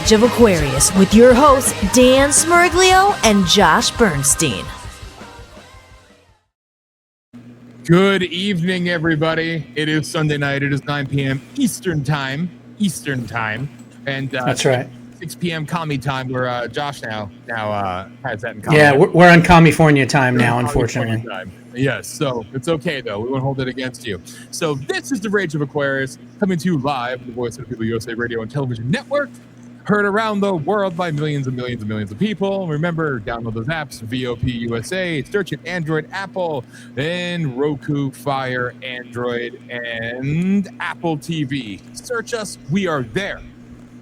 Rage of Aquarius with your hosts Dan Smirglio and Josh Bernstein. Good evening, everybody. It is Sunday night. It is 9 p.m. Eastern time. And that's right. 6 p.m. commie time, where Josh now has that in common. Yeah, we're on California time now, unfortunately. Time. Yes, so it's okay, though. We won't hold it against you. So this is the Rage of Aquarius, coming to you live, the Voice of the People USA Radio and Television Network, heard around the world by millions and millions and millions of people. Remember, download those apps, VOP USA, search it, Android, Apple, and Roku, Fire, Android, and Apple TV. Search us. We are there.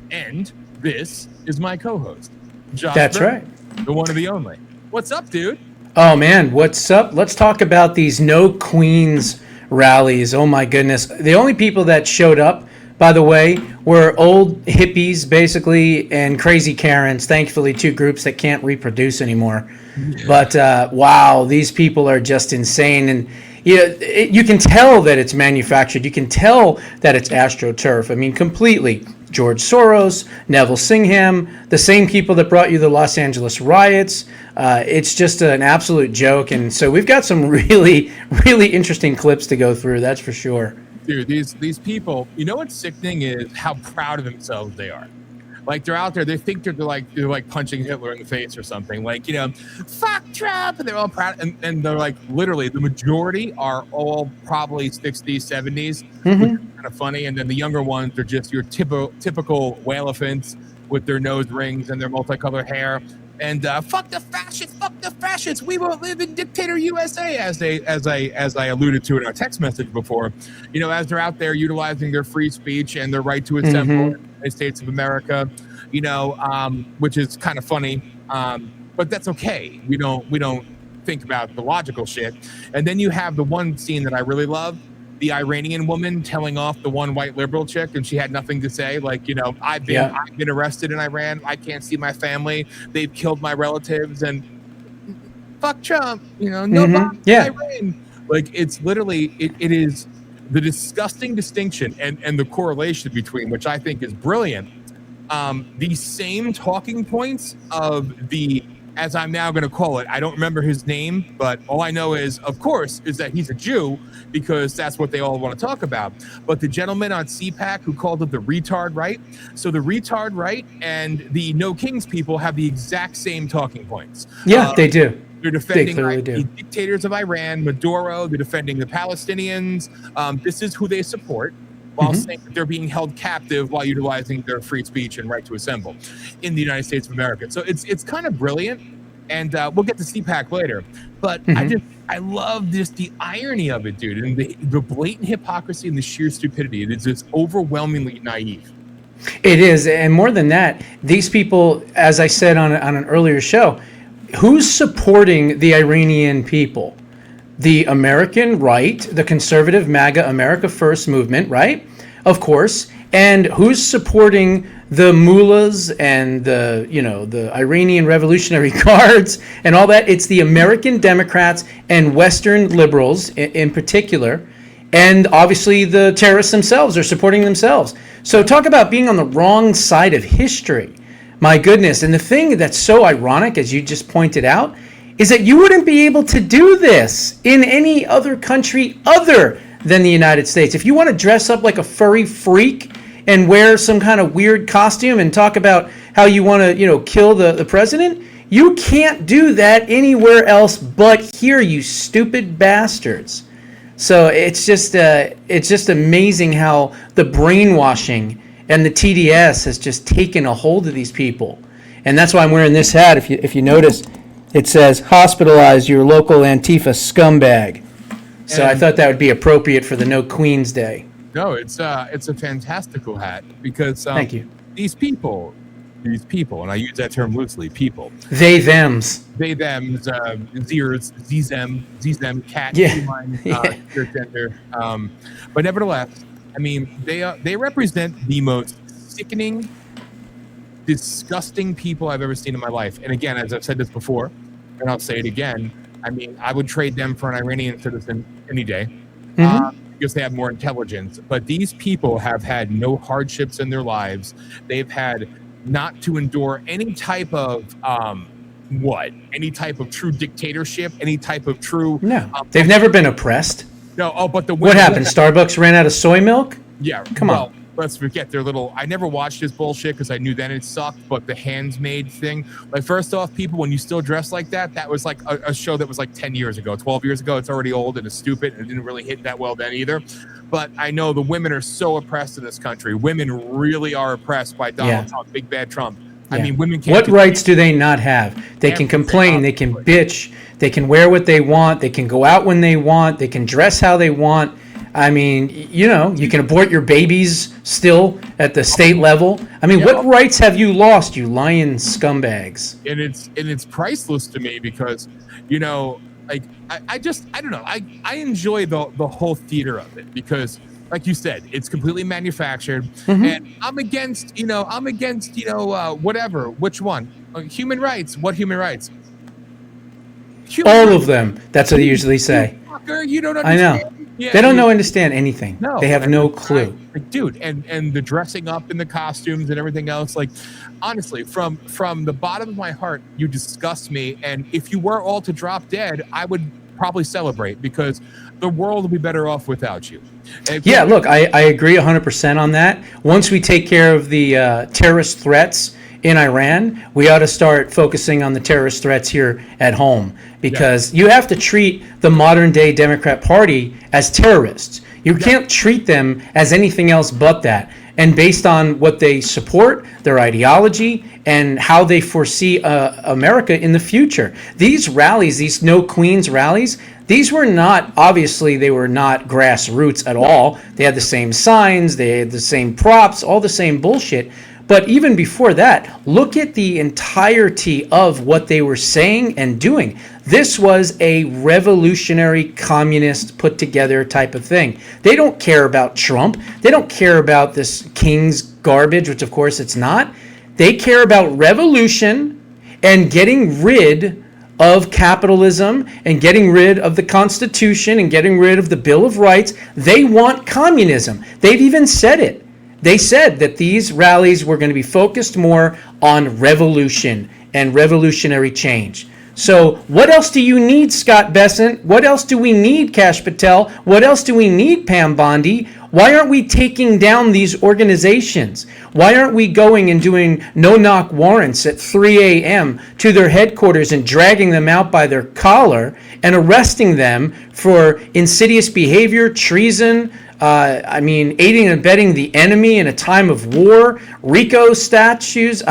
And this is my co-host, Josh. That's right. The one and the only. What's up, dude? Oh, man, what's up? Let's talk about these No Queens rallies. Oh, my goodness. The only people that showed up, by the way, were old hippies, basically, and crazy Karens. Thankfully, two groups that can't reproduce anymore. But, wow, these people are just insane. And you can tell that it's manufactured. You can tell that it's AstroTurf. I mean, completely. George Soros, Neville Singham, the same people that brought you the Los Angeles riots. It's just an absolute joke. And so we've got some really, really interesting clips to go through, that's for sure. Dude, these people, you know what's sickening is how proud of themselves they are. Like, they're out there, they think they're like punching Hitler in the face or something. Like, fuck Trump, and they're all proud. And they're like, literally, the majority are all probably 60s, 70s, which is kind of funny. And then the younger ones are just your typical whale elephants with their nose rings and their multicolored hair. And fuck the fascists, we won't live in dictator USA, as I alluded to in our text message before. As they're out there utilizing their free speech and their right to assemble in the United States of America, which is kind of funny, but that's okay. We don't think about the logical shit. And then you have the one scene that I really love. The Iranian woman telling off the one white liberal chick, and she had nothing to say. Like, I've been arrested in Iran. I can't see my family. They've killed my relatives, and fuck Trump. No bomb in Iran. Like, it's literally it is the disgusting distinction and the correlation between, which I think is brilliant. These same talking points of the, as I'm now going to call it, I don't remember his name, but all I know is, of course, is that he's a Jew, because that's what they all want to talk about. But the gentleman on CPAC who called it the retard right, so the retard right and the No Kings people have the exact same talking points. Yeah, they do. They're defending the dictators of Iran, Maduro. They're defending the Palestinians. This is who they support, while saying that they're being held captive while utilizing their free speech and right to assemble in the United States of America. So it's kind of brilliant, and we'll get to CPAC later. But I love the irony of it, dude, and the blatant hypocrisy and the sheer stupidity. It is just overwhelmingly naive. It is, and more than that, these people, as I said on an earlier show, who's supporting the Iranian people? The American right, the conservative MAGA America First movement, right? Of course. And who's supporting the mullahs and the Iranian Revolutionary Guards and all that? It's the American Democrats and Western liberals in particular. And obviously the terrorists themselves are supporting themselves. So talk about being on the wrong side of history. My goodness. And the thing that's so ironic, as you just pointed out, is that you wouldn't be able to do this in any other country other than the United States. If you want to dress up like a furry freak and wear some kind of weird costume and talk about how you want to, kill the president, you can't do that anywhere else but here, you stupid bastards. So it's just amazing how the brainwashing and the TDS has just taken a hold of these people. And that's why I'm wearing this hat. If you notice, it says, "Hospitalize your local Antifa scumbag." So I thought that would be appropriate for the No Queens Day. No, it's a fantastical hat, because thank you. These people, and I use that term loosely, people. They, thems, zers, zem, cat, human, gender. But nevertheless, I mean, they represent the most sickening, disgusting people I've ever seen in my life. And again, as I've said this before, and I'll say it again, I mean, I would trade them for an Iranian citizen any day, because they have more intelligence. But these people have had no hardships in their lives. They've had not to endure any type of any type of true dictatorship, any type of true. No, they've never been oppressed. No, but the what happened? Starbucks ran out of soy milk? Yeah, come on. Let's forget their little. I never watched this bullshit because I knew then it sucked. But the handsmaid thing, like, first off, people, when you still dress like that was like a show that was like 10 years ago, 12 years ago. It's already old and it's stupid and it didn't really hit that well then either. But I know the women are so oppressed in this country. Women really are oppressed by Donald Trump, big bad Trump. Yeah. I mean, women can't. What rights do they not have? They can complain, they can bitch, they can wear what they want, they can go out when they want, they can dress how they want. I mean, you can abort your babies still at the state level. I mean, what rights have you lost, you lying scumbags? And it's priceless to me because, like, I don't know. I enjoy the whole theater of it because, like you said, it's completely manufactured. And I'm against whatever. Which one? Human rights. What human rights? All of them. That's what they usually say. Fucker, you don't understand. I know. Yeah, they don't understand anything. No, they have no clue. Dude, and the dressing up and the costumes and everything else, like, honestly, from the bottom of my heart, you disgust me. And if you were all to drop dead, I would probably celebrate because the world will be better off without you. Yeah, look, I agree 100% on that. Once we take care of the terrorist threats in Iran, we ought to start focusing on the terrorist threats here at home because you have to treat the modern day Democrat Party as terrorists. You can't treat them as anything else but that. And based on what they support, their ideology, and how they foresee America in the future. These rallies, these No Queens rallies, these were not, obviously, they were not grassroots at all. They had the same signs, they had the same props, all the same bullshit. But even before that, look at the entirety of what they were saying and doing. This was a revolutionary communist put together type of thing. They don't care about Trump. They don't care about this king's garbage, which of course it's not. They care about revolution and getting rid of capitalism and getting rid of the Constitution and getting rid of the Bill of Rights. They want communism. They've even said it. They said that these rallies were going to be focused more on revolution and revolutionary change. So what else do you need, Scott Bessent? What else do we need, Kash Patel? What else do we need, Pam Bondi? Why aren't we taking down these organizations? Why aren't we going and doing no-knock warrants at 3 a.m. to their headquarters and dragging them out by their collar and arresting them for insidious behavior, treason, aiding and abetting the enemy in a time of war, RICO statutes.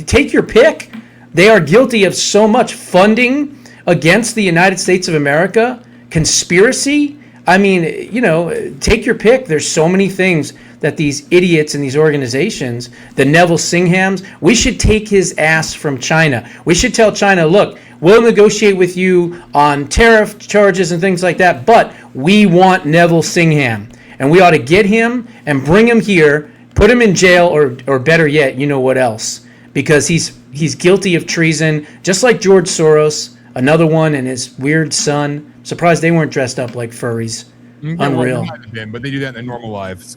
Take your pick. They are guilty of so much funding against the United States of America, conspiracy. Take your pick. There's so many things that these idiots in these organizations, the Neville Singhams, we should take his ass from China. We should tell China, look, we'll negotiate with you on tariff charges and things like that, but we want Neville Singham. And we ought to get him and bring him here, put him in jail, or better yet, you know what else? Because he's guilty of treason, just like George Soros, another one, and his weird son. Surprised they weren't dressed up like furries. Unreal. But they do that in their normal lives,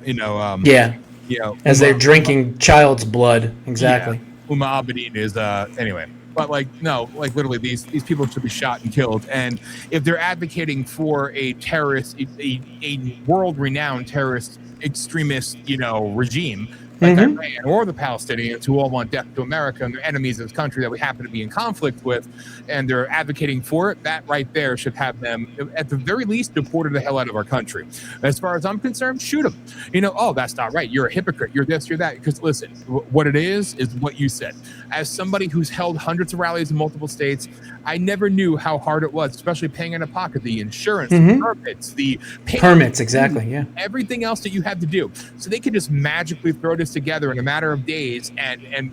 as they're drinking child's blood. Exactly. Yeah. Uma Abedin is anyway. But literally, these people should be shot and killed. And if they're advocating for a terrorist, a world-renowned terrorist extremist, regime, like Iran or the Palestinians, who all want death to America and they're enemies of this country that we happen to be in conflict with, and they're advocating for it, that right there should have them, at the very least, deported the hell out of our country. As far as I'm concerned, shoot them. That's not right. You're a hypocrite. You're this, you're that. Because listen, what it is what you said. As somebody who's held hundreds of rallies in multiple states, I never knew how hard it was, especially paying out of pocket, the insurance, the permits, the permits, exactly, yeah. Everything else that you had to do. So they could just magically throw this together in a matter of days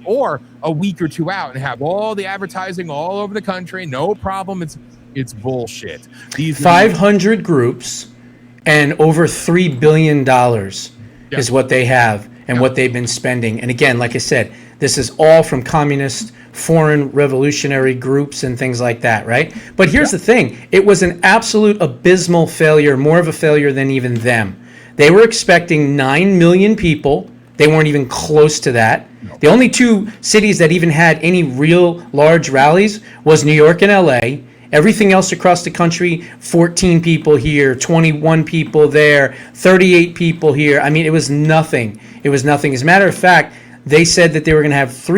or a week or two out and have all the advertising all over the country, no problem. It's bullshit. These 500 groups and over $3 billion is what they have and what they've been spending. And again, like I said, this is all from communist, foreign revolutionary groups and things like that, right? But here's the thing. It was an absolute abysmal failure, more of a failure than even them. They were expecting 9 million people. They weren't even close to that. The only two cities that even had any real large rallies was New York and LA. Everything else across the country, 14 people here, 21 people there, 38 people here. I mean, it was nothing. It was nothing. As a matter of fact, they said that they were going to have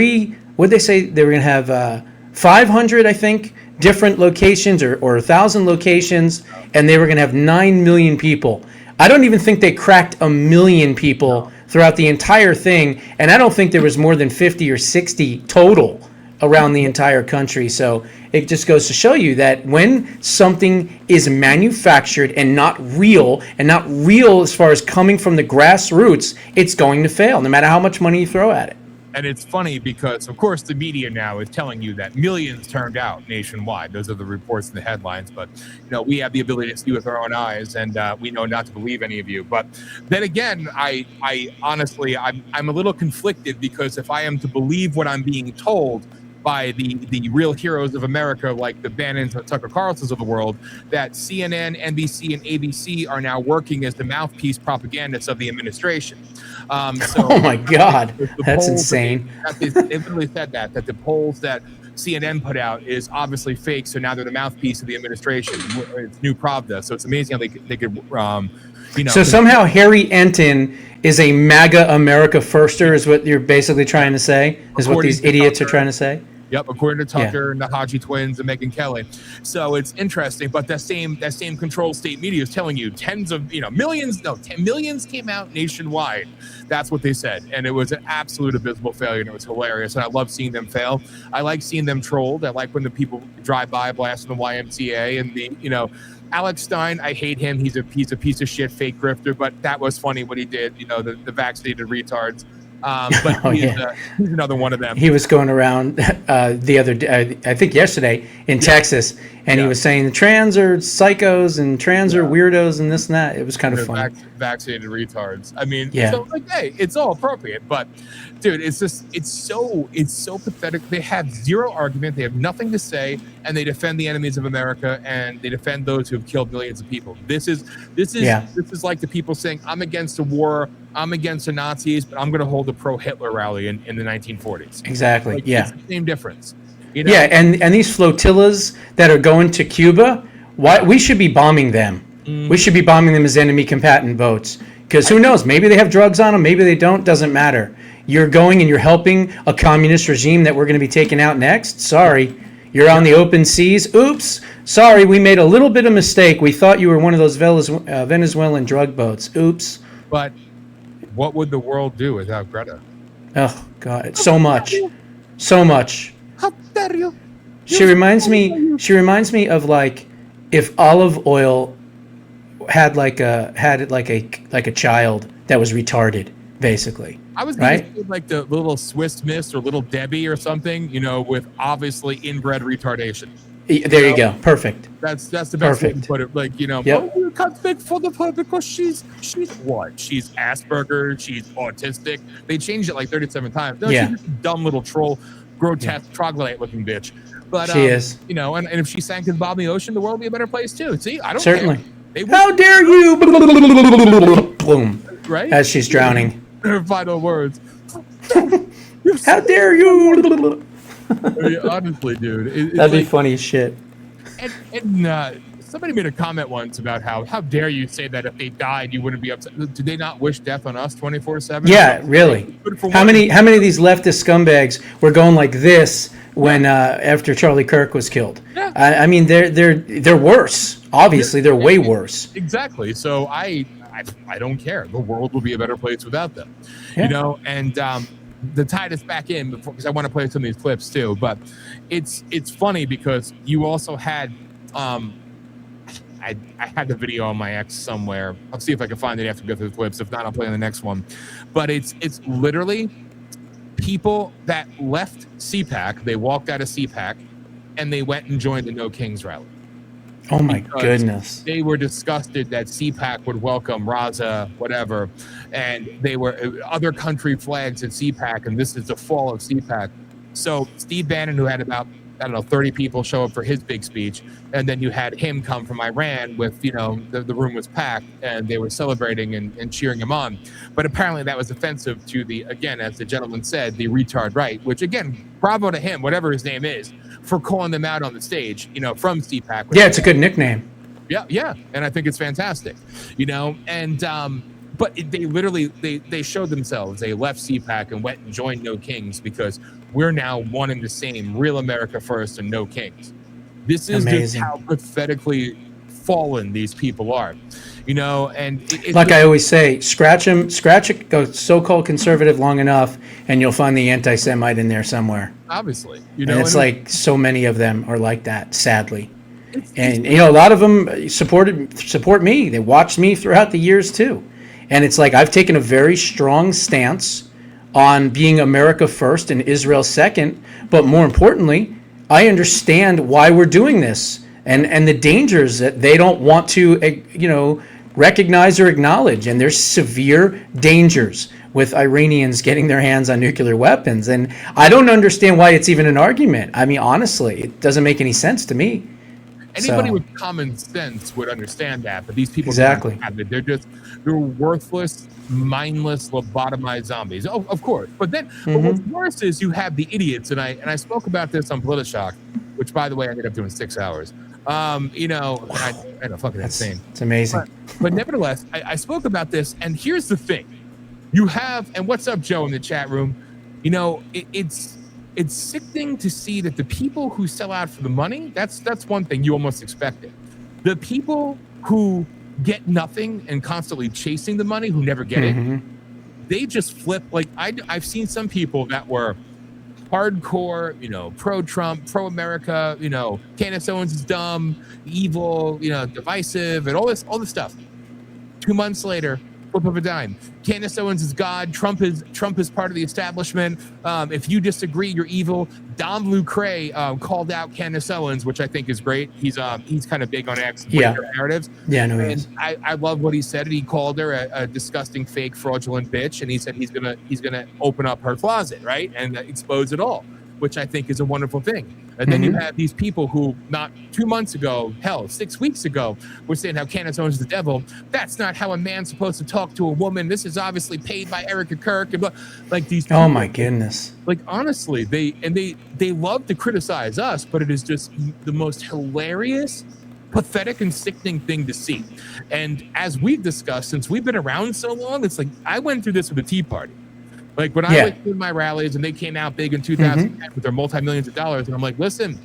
what did they say? They were going to have 500, I think, different locations or 1,000 locations, and they were going to have 9 million people. I don't even think they cracked 1 million people throughout the entire thing, and I don't think there was more than 50 or 60 total around the entire country. So it just goes to show you that when something is manufactured and not real as far as coming from the grassroots, it's going to fail no matter how much money you throw at it. And it's funny because, of course, the media now is telling you that millions turned out nationwide. Those are the reports and the headlines. But, we have the ability to see with our own eyes, and we know not to believe any of you. But then again, I honestly, I'm a little conflicted, because if I am to believe what I'm being told by the real heroes of America, like the Bannons and Tucker Carlsons of the world, that CNN, NBC, and ABC are now working as the mouthpiece propagandists of the administration. Oh my God, that's insane. They literally said that the polls that CNN put out is obviously fake, so now they're the mouthpiece of the administration. It's new Pravda, so it's amazing how they could So somehow Harry Enton is a MAGA America firster, is what you're basically trying to say, is what these idiots are trying to say? Yep, according to Tucker and the Haji twins and Megyn Kelly. So it's interesting, but that same control state media is telling you millions came out nationwide. That's what they said. And it was an absolute abysmal failure, and it was hilarious. And I love seeing them fail. I like seeing them trolled. I like when the people drive by blasting the YMCA and Alex Stein, I hate him. He's a piece of shit fake grifter, but that was funny what he did, the vaccinated retards. But he's another one of them. He was going around the other day, I think yesterday, in Texas, and he was saying the trans are psychos and trans are weirdos and this and that. It was kind of funny. Vaccinated retards. I mean, so hey, it's all appropriate, but dude, it's so pathetic. They have zero argument. They have nothing to say, and they defend the enemies of America, and they defend those who have killed millions of people. This is like the people saying, I'm against the war, I'm against the Nazis, but I'm going to hold a pro-Hitler rally in the 1940s. Exactly. It's the same difference. Yeah, and these flotillas that are going to Cuba, we should be bombing them. We should be bombing them as enemy combatant boats, because who knows? Maybe they have drugs on them, maybe they don't. Doesn't matter. You're going and you're helping a communist regime that we're going to be taking out next. Sorry, you're on the open seas. Oops. Sorry, we made a little bit of mistake. We thought you were one of those Venezuelan drug boats. Oops. But what would the world do without Greta? Oh God, so much. How dare you? She reminds me of like if olive oil had a child that was retarded, basically. I was going to say like the little Swiss Miss or Little Debbie or something, with obviously inbred retardation. There you go. Perfect. That's the best way to put it. Like, you can't speak for the her because she's what? She's Asperger's, she's autistic. They changed it like 37 times. No, she's just a dumb little troll, grotesque, troglodyte looking bitch. But she is. And if she sank in the bottom of the ocean, the world would be a better place too. See, I don't certainly. Care. How dare you? Boom. Right? As she's drowning. Her final words. How dare you? Honestly, dude. That'd be funny as shit. And somebody made a comment once about how dare you say that if they died, you wouldn't be upset. Do they not wish death on us 24/7? Yeah, really. How many of these leftist scumbags were going like this when after Charlie Kirk was killed? Yeah. I mean, they're worse. Obviously, they're way worse. Exactly. So I don't care. The world will be a better place without them. Yeah. And to tie this back in, because I want to play some of these clips too, but it's funny because you also had I had the video on my X somewhere. I'll see if I can find it after we go through the clips. If not, I'll play on the next one. But it's literally people that left CPAC. They walked out of CPAC and they went and joined the No Kings rally. Oh my goodness. They were disgusted that CPAC would welcome Raza, whatever, and they were other country flags at CPAC, and this is the fall of CPAC. So Steve Bannon, who had about I don't know, 30 people show up for his big speech, and then you had him come from Iran with, you know, the room was packed and they were celebrating and cheering him on. But apparently that was offensive to the, again, as the gentleman said, the retard right, which again, bravo to him, whatever his name is, for calling them out on the stage, you know, from CPAC. Yeah, it's a good nickname. Yeah, and I think it's fantastic, you know, and but they literally they showed themselves. They left CPAC and went and joined No Kings because we're now one and the same, real America first and No Kings. This is amazing. Just how pathetically fallen these people are, you know. And like I always say, scratch a so-called conservative long enough, and you'll find the anti-Semite in there somewhere. Obviously, you know, and it's like so many of them are like that, sadly. And you know, a lot of them support me. They watched me throughout the years too. And it's like I've taken a very strong stance on being America first and Israel second. But more importantly, I understand why we're doing this and the dangers that they don't want to, you know, recognize or acknowledge. And there's severe dangers with Iranians getting their hands on nuclear weapons. And I don't understand why it's even an argument. I mean, honestly, it doesn't make any sense to me. Anybody with common sense would understand that, but these people exactly. They're worthless, mindless, lobotomized zombies. Oh, of course. But then but what's worse is you have the idiots, and I spoke about this on Politishock, which by the way I ended up doing 6 hours. You know, I know, fucking insane. It's amazing. But nevertheless, I spoke about this, and here's the thing: you have, and what's up, Joe, in the chat room? You know, it's sickening to see that the people who sell out for the money, that's one thing you almost expected. The people who get nothing and constantly chasing the money, who never get it, they just flip. Like I've seen some people that were hardcore, you know, pro-Trump, pro-America, you know, Candace Owens is dumb, evil, you know, divisive, and all this stuff. 2 months later, flip of a dime. Candace Owens is God. Trump is part of the establishment. If you disagree, you're evil. Don Lucre called out Candace Owens, which I think is great. He's kind of big on X narratives. Yeah, no, and I love what he said. He called her a disgusting, fake, fraudulent bitch, and he said he's gonna open up her closet, right, and expose it all, which I think is a wonderful thing. And then you have these people who not 2 months ago, hell, 6 weeks ago, were saying how Candace Owens is the devil. That's not how a man's supposed to talk to a woman. This is obviously paid by Erica Kirk. And like these people, oh my goodness. Like honestly, they love to criticize us, but it is just the most hilarious, pathetic, and sickening thing to see. And as we've discussed, since we've been around so long, it's like I went through this with the Tea Party. Like when I went to my rallies and they came out big in 2010 with their multi-millions of dollars, and I'm like, listen,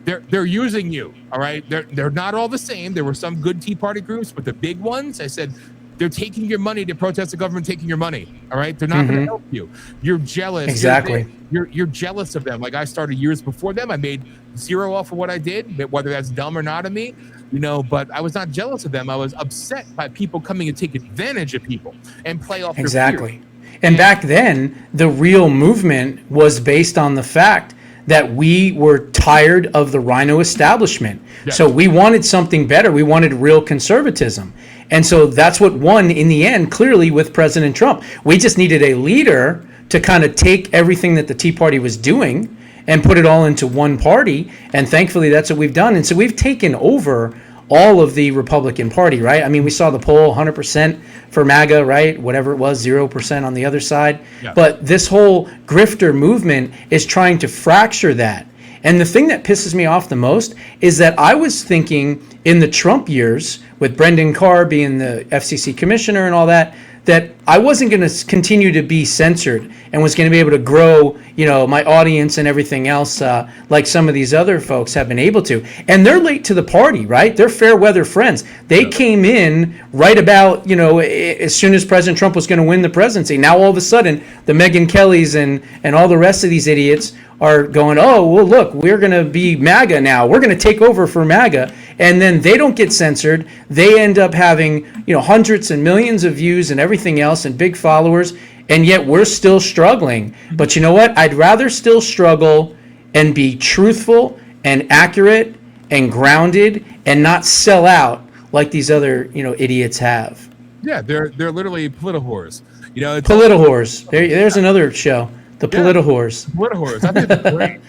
they're using you, all right? They're not all the same. There were some good Tea Party groups, but the big ones, I said, they're taking your money to protest the government taking your money, all right? They're not going to help you. You're jealous. Exactly. You're jealous of them. Like I started years before them. I made zero off of what I did, whether that's dumb or not of me, you know, but I was not jealous of them. I was upset by people coming and take advantage of people and play off their fear. And back then, the real movement was based on the fact that we were tired of the rhino establishment. Yeah. So we wanted something better. We wanted real conservatism. And so that's what won in the end, clearly, with President Trump. We just needed a leader to kind of take everything that the Tea Party was doing and put it all into one party. And thankfully, that's what we've done. And so we've taken over all of the Republican Party, right? I mean, we saw the poll, 100% for MAGA, right? Whatever it was, 0% on the other side. Yeah. But this whole grifter movement is trying to fracture that. And the thing that pisses me off the most is that I was thinking in the Trump years, with Brendan Carr being the FCC commissioner and all that, that I wasn't going to continue to be censored and was going to be able to grow, you know, my audience and everything else like some of these other folks have been able to. And they're late to the party, right? They're fair weather friends. They came in right about, you know, as soon as President Trump was going to win the presidency. Now all of a sudden, the Megyn Kellys and all the rest of these idiots are going, oh, well, look, we're going to be MAGA now. We're going to take over for MAGA. And then they don't get censored. They end up having, you know, hundreds and millions of views and everything else and big followers. And yet we're still struggling. But you know what? I'd rather still struggle and be truthful and accurate and grounded and not sell out like these other, you know, idiots have. Yeah, they're literally politwhores. You know, politwhores. There's another show. The politwhores. Politwhores. I think it's great.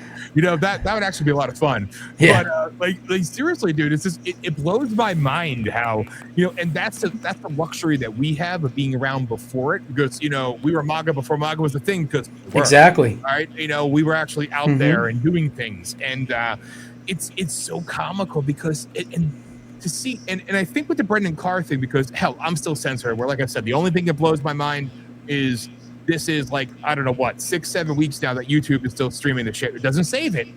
that would actually be a lot of fun. Yeah. But like seriously, dude, it's just it blows my mind how and that's the luxury that we have of being around before it, because we were MAGA before MAGA was a thing, because Exactly. all right, we were actually out there and doing things, and it's so comical because to see, and I think with the Brendan Carr thing, because hell, I'm still censored, where like I said, the only thing that blows my mind is this is like, I don't know what, 6-7 weeks now that YouTube is still streaming the shit. It doesn't save it,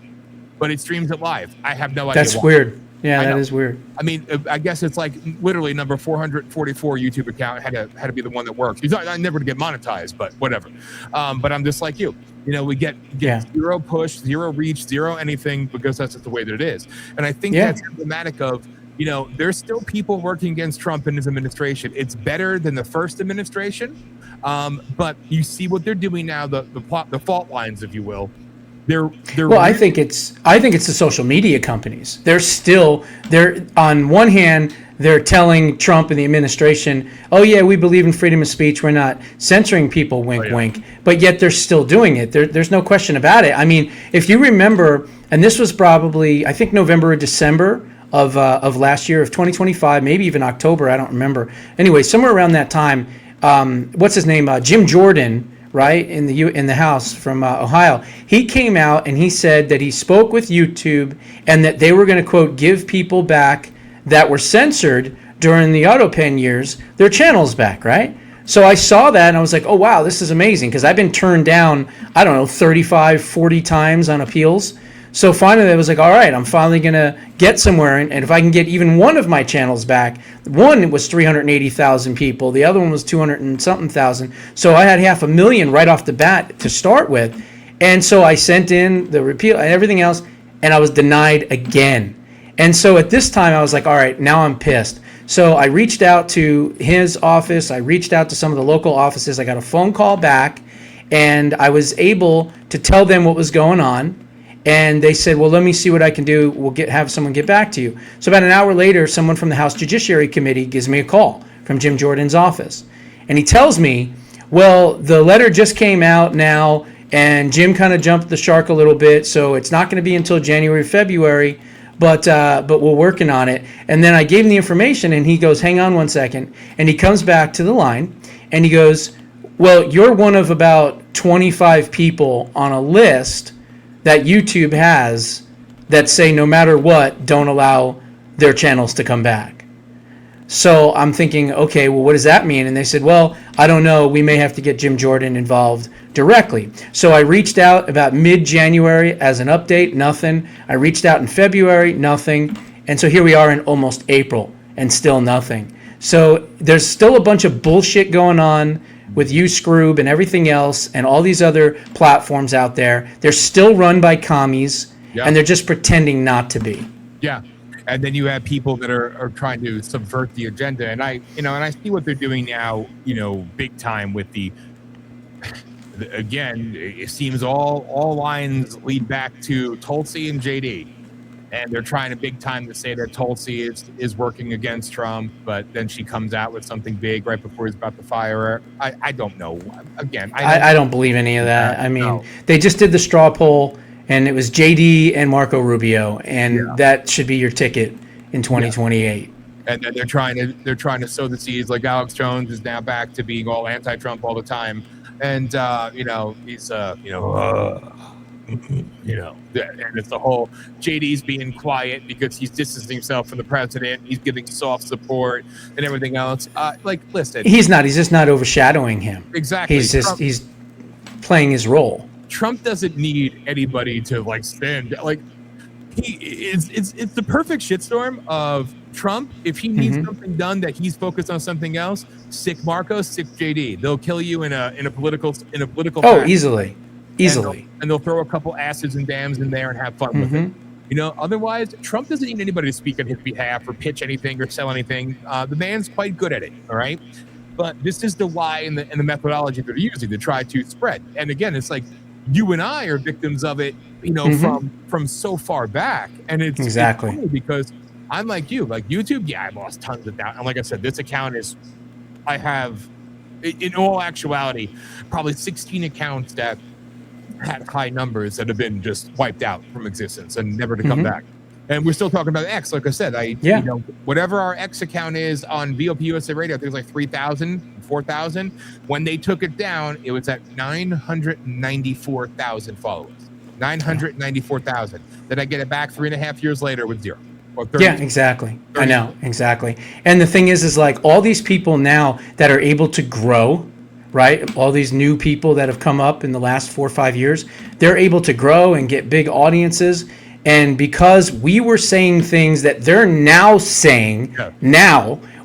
but it streams it live. I have no idea. That's why. weird. Yeah, that is weird. I mean, I guess it's like literally number 444 YouTube account had to be the one that works. I'm never to get monetized, but whatever. But I'm just like you. We get zero push, zero reach, zero anything, because that's just the way that it is. And I think that's emblematic of, there's still people working against Trump and his administration. It's better than the first administration, but you see what they're doing now, the fault lines, if you will. I think it's the social media companies. They're on one hand, they're telling Trump and the administration, oh yeah, we believe in freedom of speech, we're not censoring people, wink, wink, but yet they're still doing it. There's no question about it. I mean, if you remember, and this was probably, I think, November or December of last year, of 2025, maybe even October, I don't remember. Anyway, somewhere around that time, what's his name? Jim Jordan, right, in the House from Ohio. He came out and he said that he spoke with YouTube and that they were going to, quote, give people back that were censored during the AutoPen years their channels back, right? So I saw that and I was like, oh wow, this is amazing, because I've been turned down, I don't know, 35, 40 times on appeals. So finally, I was like, all right, I'm finally going to get somewhere. And if I can get even one of my channels back, one was 380,000 people. The other one was 200 and something thousand. So I had 500,000 right off the bat to start with. And so I sent in the repeal and everything else, and I was denied again. And so at this time, I was like, all right, now I'm pissed. So I reached out to his office. I reached out to some of the local offices. I got a phone call back, and I was able to tell them what was going on. And they said, well, let me see what I can do. We'll have someone get back to you. So about an hour later, someone from the House Judiciary Committee gives me a call from Jim Jordan's office. And he tells me, well, the letter just came out now, and Jim kind of jumped the shark a little bit, so it's not going to be until January, February, but we're working on it. And then I gave him the information, and he goes, hang on one second. And he comes back to the line, and he goes, well, you're one of about 25 people on a list that YouTube has that say no matter what, don't allow their channels to come back. So I'm thinking, okay, well, what does that mean? And they said, well, I don't know. We may have to get Jim Jordan involved directly. So I reached out about mid-January as an update, nothing. I reached out in February, nothing. And so here we are in almost April and still nothing. So there's still a bunch of bullshit going on with Uscroob and everything else and all these other platforms out there. They're still run by commies, and they're just pretending not to be. Yeah. And then you have people that are trying to subvert the agenda. And I see what they're doing now, big time with again, it seems all lines lead back to Tulsi and JD. And they're trying to big time to say that Tulsi is working against Trump, but then she comes out with something big right before he's about to fire her. I don't know. Again, I don't believe any of that. I mean, They just did the straw poll, and it was JD and Marco Rubio, and that should be your ticket in 2028. Yeah. And then they're trying to sow the seeds. Like Alex Jones is now back to being all anti-Trump all the time, and he's and it's the whole JD's being quiet because he's distancing himself from the president. He's giving soft support and everything else. Listen, he's just not overshadowing him. Exactly. He's playing his role. Trump doesn't need anybody to stand. It's the perfect shitstorm of Trump. If he needs something done that he's focused on something else, sick Marcos, sick JD. They'll kill you in a political. Oh, fact. Easily. And they'll throw a couple acids and dams in there and have fun with it. Otherwise, Trump doesn't need anybody to speak on his behalf or pitch anything or sell anything. The man's quite good at it, all right? But this is the lie and the methodology they're using to try to spread. And again, it's like you and I are victims of it, from so far back. And it's exactly funny because I'm like you, like YouTube. Yeah, I lost tons of that. And like I said, this account I have, in all actuality, probably 16 accounts that had high numbers that have been just wiped out from existence and never to come back. And we're still talking about X. Like I said, you know, whatever our X account is on VOP USA Radio, I think it's like 3,000, 4,000. When they took it down, it was at 994,000 followers. 994,000. Then I get it back 3.5 years later with 0. Yeah, exactly. I know, exactly. And the thing is like all these people now that are able to grow, right? All these new people that have come up in the last 4 or 5 years, they're able to grow and get big audiences. And because we were saying things that they're now saying,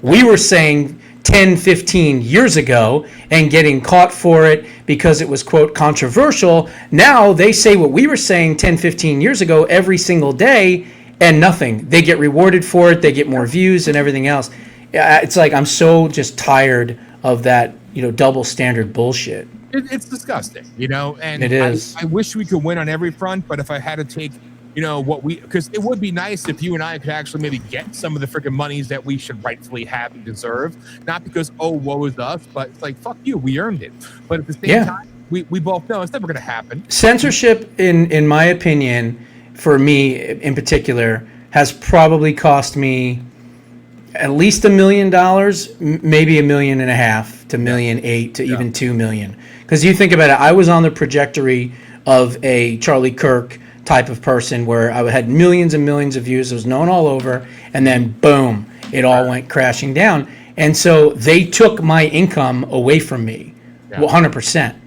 we were saying 10, 15 years ago and getting caught for it because it was, quote, controversial. Now they say what we were saying 10, 15 years ago every single day and nothing. They get rewarded for it. They get more views and everything else. It's like I'm so just tired of that, you know, double standard bullshit. It's disgusting, you know, and it is. I wish we could win on every front, but if I had to take, you know, because it would be nice if you and I could actually maybe get some of the freaking monies that we should rightfully have and deserve, not because, oh, woe is us, but it's like, fuck you, we earned it. But at the same time, we both know it's never going to happen. Censorship, in my opinion, for me in particular, has probably cost me at least $1 million, maybe $1.5 million to $1.8 million to even $2 million. Because you think about it, I was on the trajectory of a Charlie Kirk type of person where I had millions and millions of views. It was known all over, and then boom, it all went crashing down. And so they took my income away from me, 100%.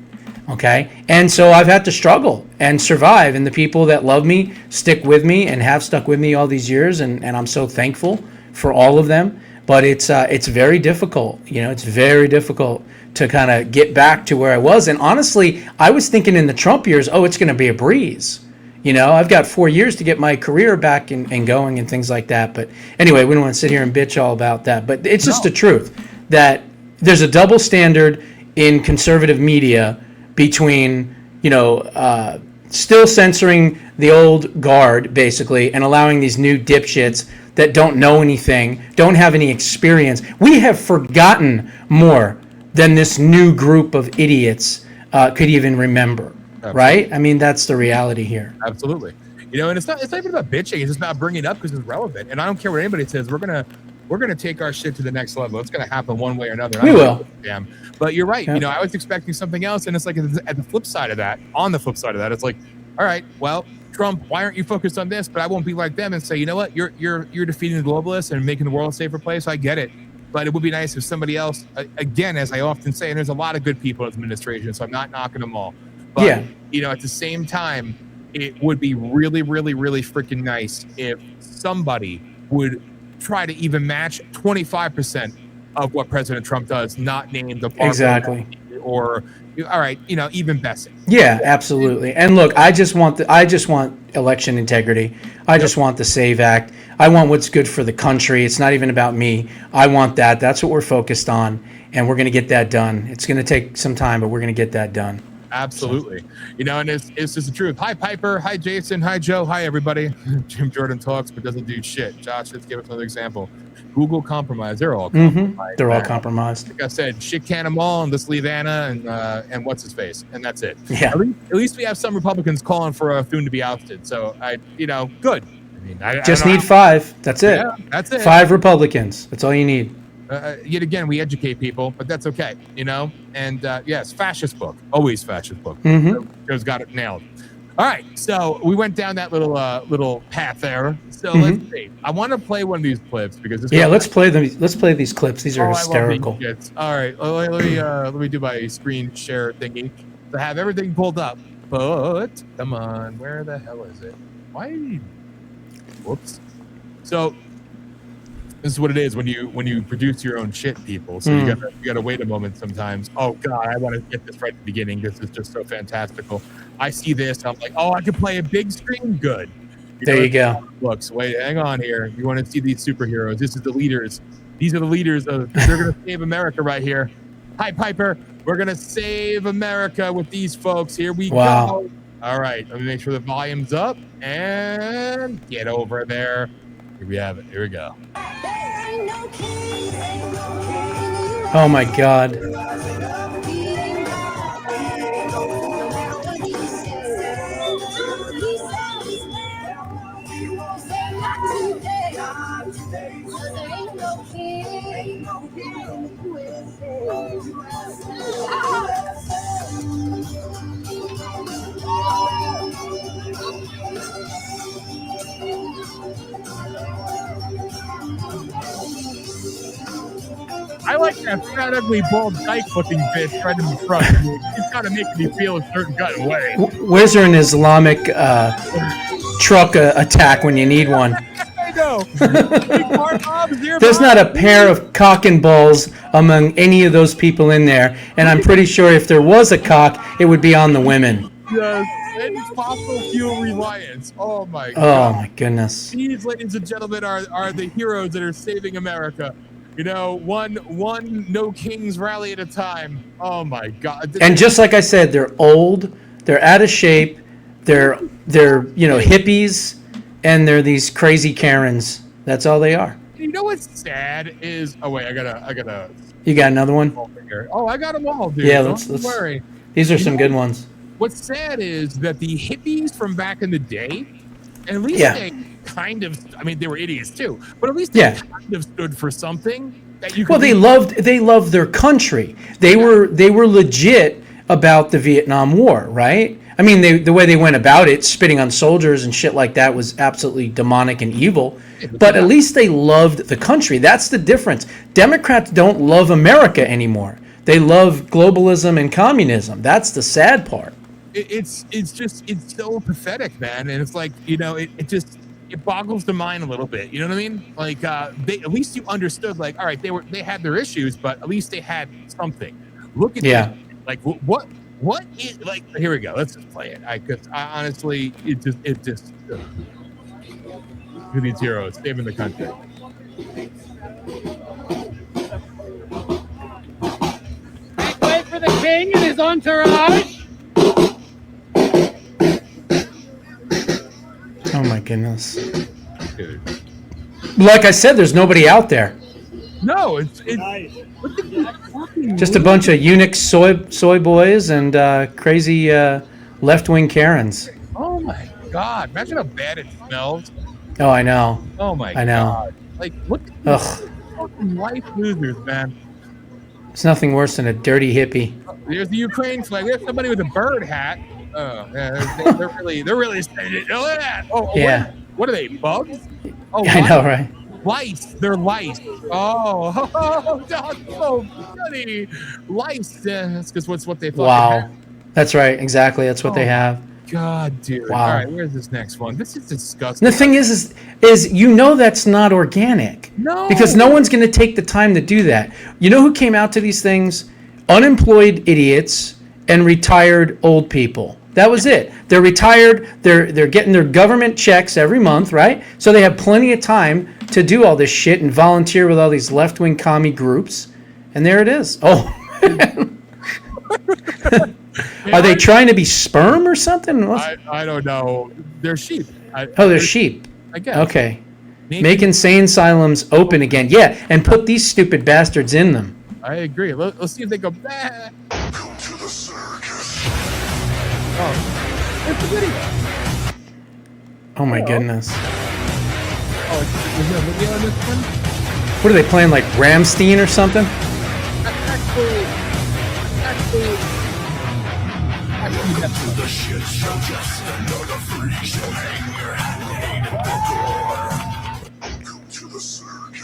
Okay, and so I've had to struggle and survive, and the people that love me stick with me and have stuck with me all these years, and I'm so thankful for all of them. But it's very difficult, you know, it's very difficult to kind of get back to where I was. And honestly, I was thinking in the Trump years, oh, it's going to be a breeze. You know, I've got 4 years to get my career back and going and things like that. But anyway, we don't want to sit here and bitch all about that. But it's just the truth that there's a double standard in conservative media between, you know, still censoring the old guard, basically, and allowing these new dipshits that don't know anything, don't have any experience. We have forgotten more than this new group of idiots could even remember. Absolutely. Right? I mean, that's the reality here. Absolutely. You know, and it's not even about bitching. It's just about bringing it up because it's relevant. And I don't care what anybody says. We're gonna take our shit to the next level. It's gonna happen one way or another. We will. Damn. But you're right. Yep. You know, I was expecting something else, and it's like at the flip side of that. On the flip side of that, it's like, all right, well, Trump, why aren't you focused on this? But I won't be like them and say, you know what, you're defeating the globalists and making the world a safer place. I get it. But it would be nice if somebody else, again, as I often say, and there's a lot of good people in this administration, so I'm not knocking them all. But, you know, at the same time, it would be really, really, really freaking nice if somebody would try to even match 25% of what President Trump does, not named the exactly. Or, all right, you know, even Bessie. Yeah, absolutely. And look, I just want election integrity. I just want the SAVE Act. I want what's good for the country. It's not even about me. I want that. That's what we're focused on, and we're going to get that done. It's going to take some time, but we're going to get that done. Absolutely. You know, and it's just the truth. Hi, Piper. Hi, Jason. Hi, Joe. Hi, everybody. Jim Jordan talks but doesn't do shit. Josh, let's give us another example. Google compromised. They're all compromised. They're all compromised. Like I said, shit can them all, and let's leave Anna and what's his face, and that's it. Yeah. At least we have some Republicans calling for Thune to be ousted. So good. I mean, I just need 5. That's it. Yeah, that's it. 5 Republicans. That's all you need. Yet again, we educate people, but that's okay, you know? And yes, fascist book. Always fascist book. Joe's got it nailed. All right, so we went down that little path there. So let's see. I want to play one of these clips because let's play them. Let's play these clips. These are hysterical. All right, let me do my screen share thingy to have everything pulled up. But come on, where the hell is it? Whoops. So this is what it is when you produce your own shit, people. So you gotta wait a moment sometimes. Oh God, I want to get this right at the beginning. This is just so fantastical. I see this, I'm like, oh, I can play a big screen. Good. There you go. Looks. Wait, hang on here. You want to see these superheroes? This is the leaders. These are the leaders of. They're gonna save America right here. Hi, Piper. We're gonna save America with these folks. Here we go. All right. Let me make sure the volume's up and get over there. Here we have it. Here we go. Oh my God. I like that fat, ugly, bald, dyke-looking bitch right in the front. I mean, he's got to make me feel a certain kind of way. Where's there an Islamic truck attack when you need one? I know. There's not a pair of cock and balls among any of those people in there, and I'm pretty sure if there was a cock, it would be on the women. Yes, and fossil fuel reliance. Oh my God. Oh my goodness. These, ladies and gentlemen, are the heroes that are saving America. You know, one no kings rally at a time. Oh my God. And just like I said, they're old, they're out of shape, they're hippies, and they're these crazy Karens. That's all they are. You know what's sad is? Oh wait, I gotta. You got another one? Oh, I got them all, dude. Yeah, Don't worry. These are some good ones. What's sad is that the hippies from back in the day, at least they kind of, I mean, they were idiots too, but at least they kind of stood for something that you could. Well, they loved their country. They were legit about the Vietnam War, right? I mean, the way they went about it, spitting on soldiers and shit like that, was absolutely demonic and evil. But at least they loved the country. That's the difference. Democrats don't love America anymore. They love globalism and communism. That's the sad part. It's so pathetic, man. And it's like, it boggles the mind a little bit. You know what I mean? Like, at least you understood, like, all right, they had their issues, but at least they had something. Look at that. Like, what is, like, here we go. Let's just play it. Because I honestly, it just look at these heroes saving the country. Wait for the king and his entourage. Oh my goodness. Dude. Like I said, there's nobody out there. No, it's just a bunch of eunuch soy boys and crazy left-wing Karens. Oh my God. Imagine how bad it smells. Oh, I know. Oh my I know. God. Like, look at these fucking life losers, man. It's nothing worse than a dirty hippie. There's the Ukraine flag. There's somebody with a bird hat. Oh, yeah, they're really saying, look at that. Oh, yeah. What are they, bugs? Oh, I know, right? Lice. They're lice. Oh, that's so funny. Lice. That's because what they thought. Wow. That's right. Exactly. That's what they have. God, dude. Wow. All right, where's this next one? This is disgusting. And the thing is that's not organic. No. Because no one's going to take the time to do that. You know who came out to these things? Unemployed idiots and retired old people. That was it. They're retired. They're getting their government checks every month, right? So they have plenty of time to do all this shit and volunteer with all these left-wing commie groups. And there it is. Oh, are they trying to be sperm or something? I don't know. They're sheep. They're sheep. I guess. Okay. Make insane asylums open again. Yeah, and put these stupid bastards in them. I agree. Let's see if they go back. Welcome to the circus. Oh, it's a video. Oh my goodness. Oh, is there a video on this one? What are they playing, like Ramstein or something? Actually, The shit show, just another freak show. Hang your hat at the door. Welcome to the circus.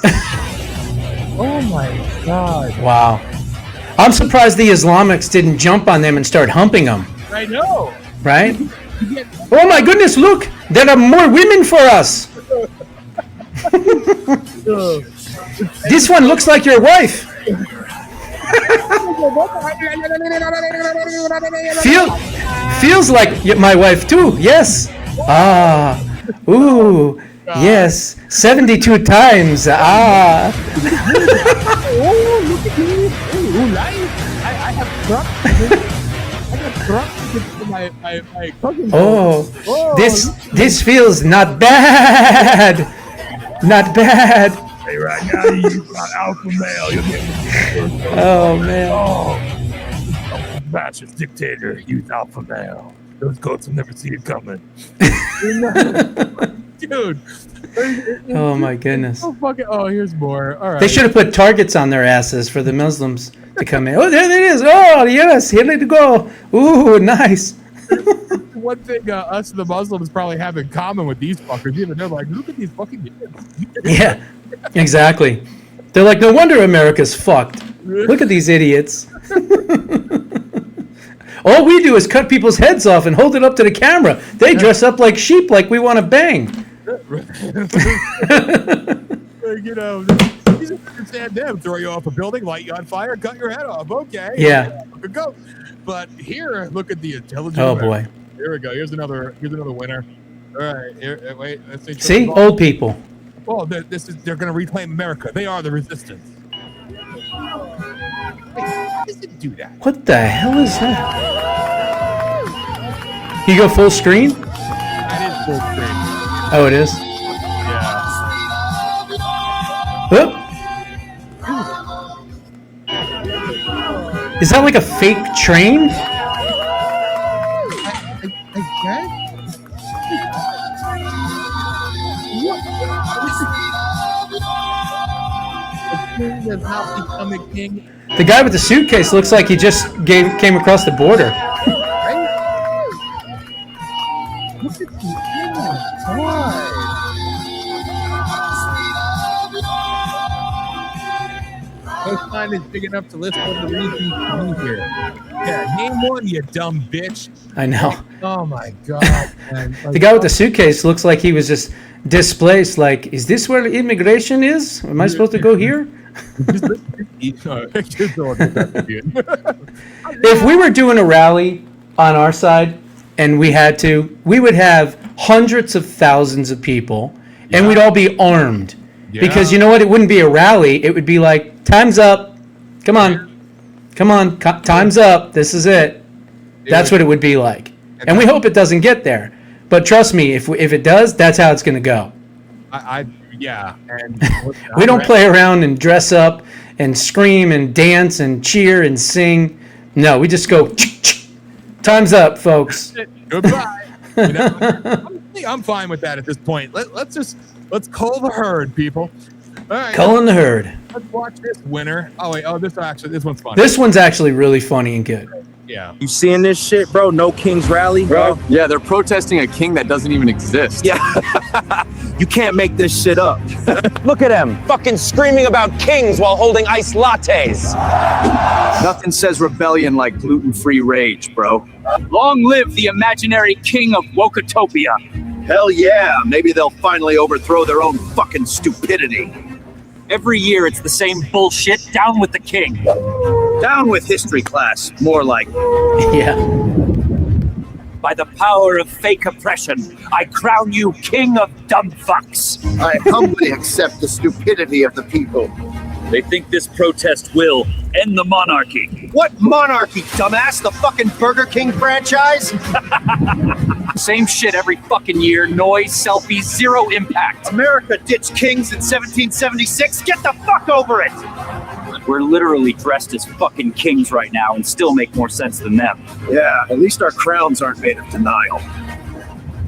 oh my God. Wow. I'm surprised the Islamics didn't jump on them and start humping them. I know. Right? Oh my goodness, look! There are more women for us! This one looks like your wife. Feels like my wife too, yes. Ah, ooh, yes, 72 times, ah. Oh, look at me. Oh, nice. I have dropped my cousin. Oh, this feels not bad. Not bad. Hey, right now you got alpha male. You're getting Oh, man. Oh, fascist dictator. Use alpha male. Those goats will never see it coming. Dude. Oh my goodness. Oh, here's more. All right. They should have put targets on their asses for the Muslims to come in. Oh, there it is. Oh, yes. Here they go. Ooh, nice. One thing us and the Muslims probably have in common with these fuckers, even they're like, look at these fucking idiots. Yeah, exactly. They're like, no wonder America's fucked. Look at these idiots. All we do is cut people's heads off and hold it up to the camera. They dress up like sheep like we want to bang. You know, you just understand them. Throw you off a building, light you on fire, cut your head off. Okay. Yeah. Go. But here, look at the intelligent. Oh, boy. Here we go. Here's another winner. All right. Here, wait. Let's see. Old people. Well, they're going to reclaim America. They are the resistance. How does it do that? What the hell is that? You go full screen? That is full screen. Oh, it is? Yeah. Oh. Is that like a fake train? I guess? King does not become a king. The guy with the suitcase looks like he just came across the border. Right? Look at the inside. Coastline is big enough to list all the reasons to be here. Yeah, name one, you dumb bitch. I know. Oh my god, man. The guy with the suitcase looks like he was just displaced. Like, is this where immigration is? Am I supposed to go here? If we were doing a rally on our side and we had to, we would have hundreds of thousands of people and we'd all be armed. Yeah. Because you know what? It wouldn't be a rally. It would be like, time's up. Come on. Come on. Time's up. This is it. That's what it would be like. And we hope it doesn't get there. But trust me, if it does, that's how it's going to go. Yeah. And we don't play around and dress up and scream and dance and cheer and sing. No, we just go, time's up, folks. Goodbye. I'm fine with that at this point. Let's cull the herd, people. All right. Culling the herd. Let's watch this winner. Oh, wait. Oh, this one's funny. This one's actually really funny and good. Yeah. You seeing this shit, bro? No King's Rally, bro? Yeah, they're protesting a king that doesn't even exist. Yeah. You can't make this shit up. Look at them, fucking screaming about kings while holding iced lattes. Nothing says rebellion like gluten-free rage, bro. Long live the imaginary king of Wokotopia. Hell yeah, maybe they'll finally overthrow their own fucking stupidity. Every year it's the same bullshit. Down with the king. Down with history class, more like. Yeah. By the power of fake oppression, I crown you king of dumb fucks. I humbly accept the stupidity of the people. They think this protest will end the monarchy. What monarchy, dumbass? The fucking Burger King franchise? Same shit every fucking year. Noise, selfies, zero impact. America ditched kings in 1776. Get the fuck over it! We're literally dressed as fucking kings right now and still make more sense than them. Yeah, at least our crowns aren't made of denial.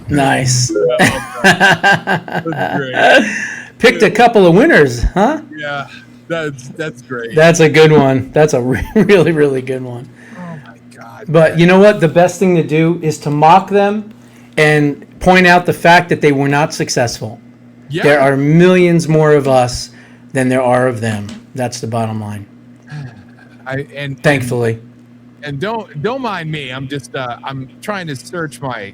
Nice. That's great. Picked a couple of winners, huh? Yeah, that's great. That's a good one. That's a really, really good one. Oh my god. But you know what? The best thing to do is to mock them and point out the fact that they were not successful. Yeah. There are millions more of us than there are of them. That's the bottom line. Thankfully. And don't mind me. I'm just I'm trying to search my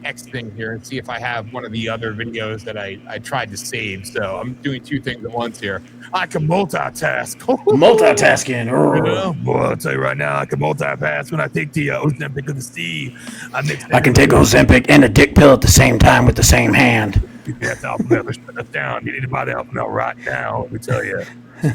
X thing here and see if I have one of the other videos that I tried to save. So I'm doing two things at once here. I can multitask. Multitasking. You know? Boy, I'll tell you right now, I can multitask when I take the Ozempic of the sea. I can take Ozempic and a dick pill at the same time with the same hand. That's Alpha Male. Shut us down. You need to buy the Alpha Male right now. Let me tell you.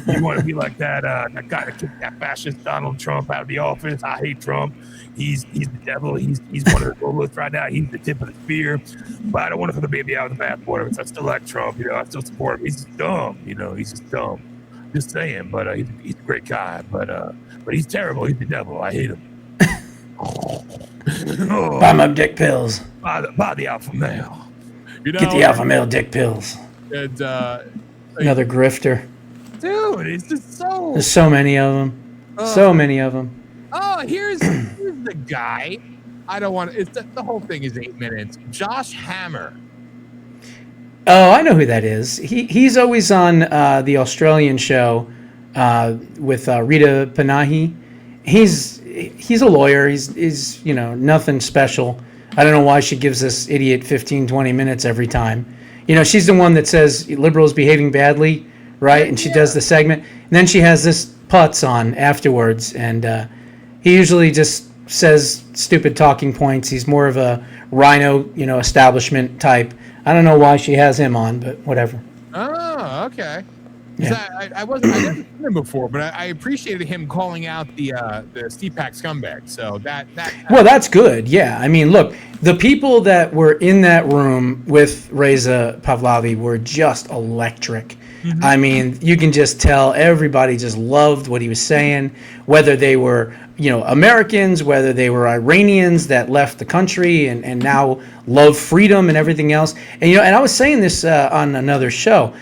You want to be like that guy that kicked that fascist Donald Trump out of the office. I hate Trump. He's the devil. He's one of the globalists right now. He's the tip of the spear. But I don't want to throw the baby out with the bathwater because I still like Trump. You know, I still support him. He's just dumb. You know, he's just dumb. Just saying. But he's a great guy. But he's terrible. He's the devil. I hate him. Buy my dick pills. Buy the Alpha Male. You know, Get the alpha male dick pills. And, Another grifter. dude, it's just so. There's so many of them. So many of them. Oh, here's the guy. I don't want. It's the whole thing is 8 minutes. Josh Hammer. Oh, I know who that is. He's always on the Australian show with Rita Panahi. He's a lawyer. He's nothing special. I don't know why she gives this idiot 15, 20 minutes every time. She's the one that says liberals behaving badly, right? And she does the segment. And then she has this putz on afterwards. And he usually just says stupid talking points. He's more of a rhino, establishment type. I don't know why she has him on, but whatever. Oh, okay. Yeah. I never seen him before, but I appreciated him calling out the CPAC scumbag. So well, that's good. Yeah, I mean, look, the people that were in that room with Reza Pahlavi were just electric. Mm-hmm. I mean, you can just tell everybody just loved what he was saying, whether they were Americans, whether they were Iranians that left the country and now love freedom and everything else. And and I was saying this on another show.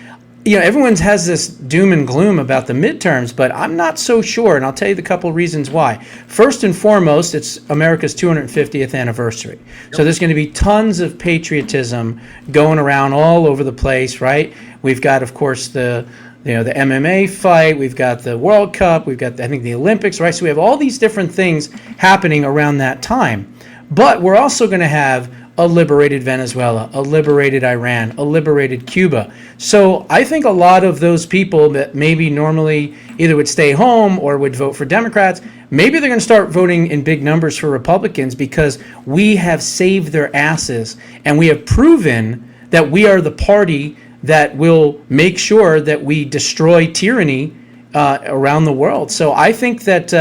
Everyone has this doom and gloom about the midterms, but I'm not so sure, and I'll tell you the couple reasons why. First and foremost, it's America's 250th anniversary. Yep. So there's going to be tons of patriotism going around all over the place, right? We've got, of course, the MMA fight, we've got the World Cup, we've got, I think, the Olympics, right? So we have all these different things happening around that time. But we're also going to have a liberated Venezuela, a liberated Iran, a liberated Cuba. So I think a lot of those people that maybe normally either would stay home or would vote for Democrats, maybe they're going to start voting in big numbers for Republicans because we have saved their asses and we have proven that we are the party that will make sure that we destroy tyranny around the world. So I think that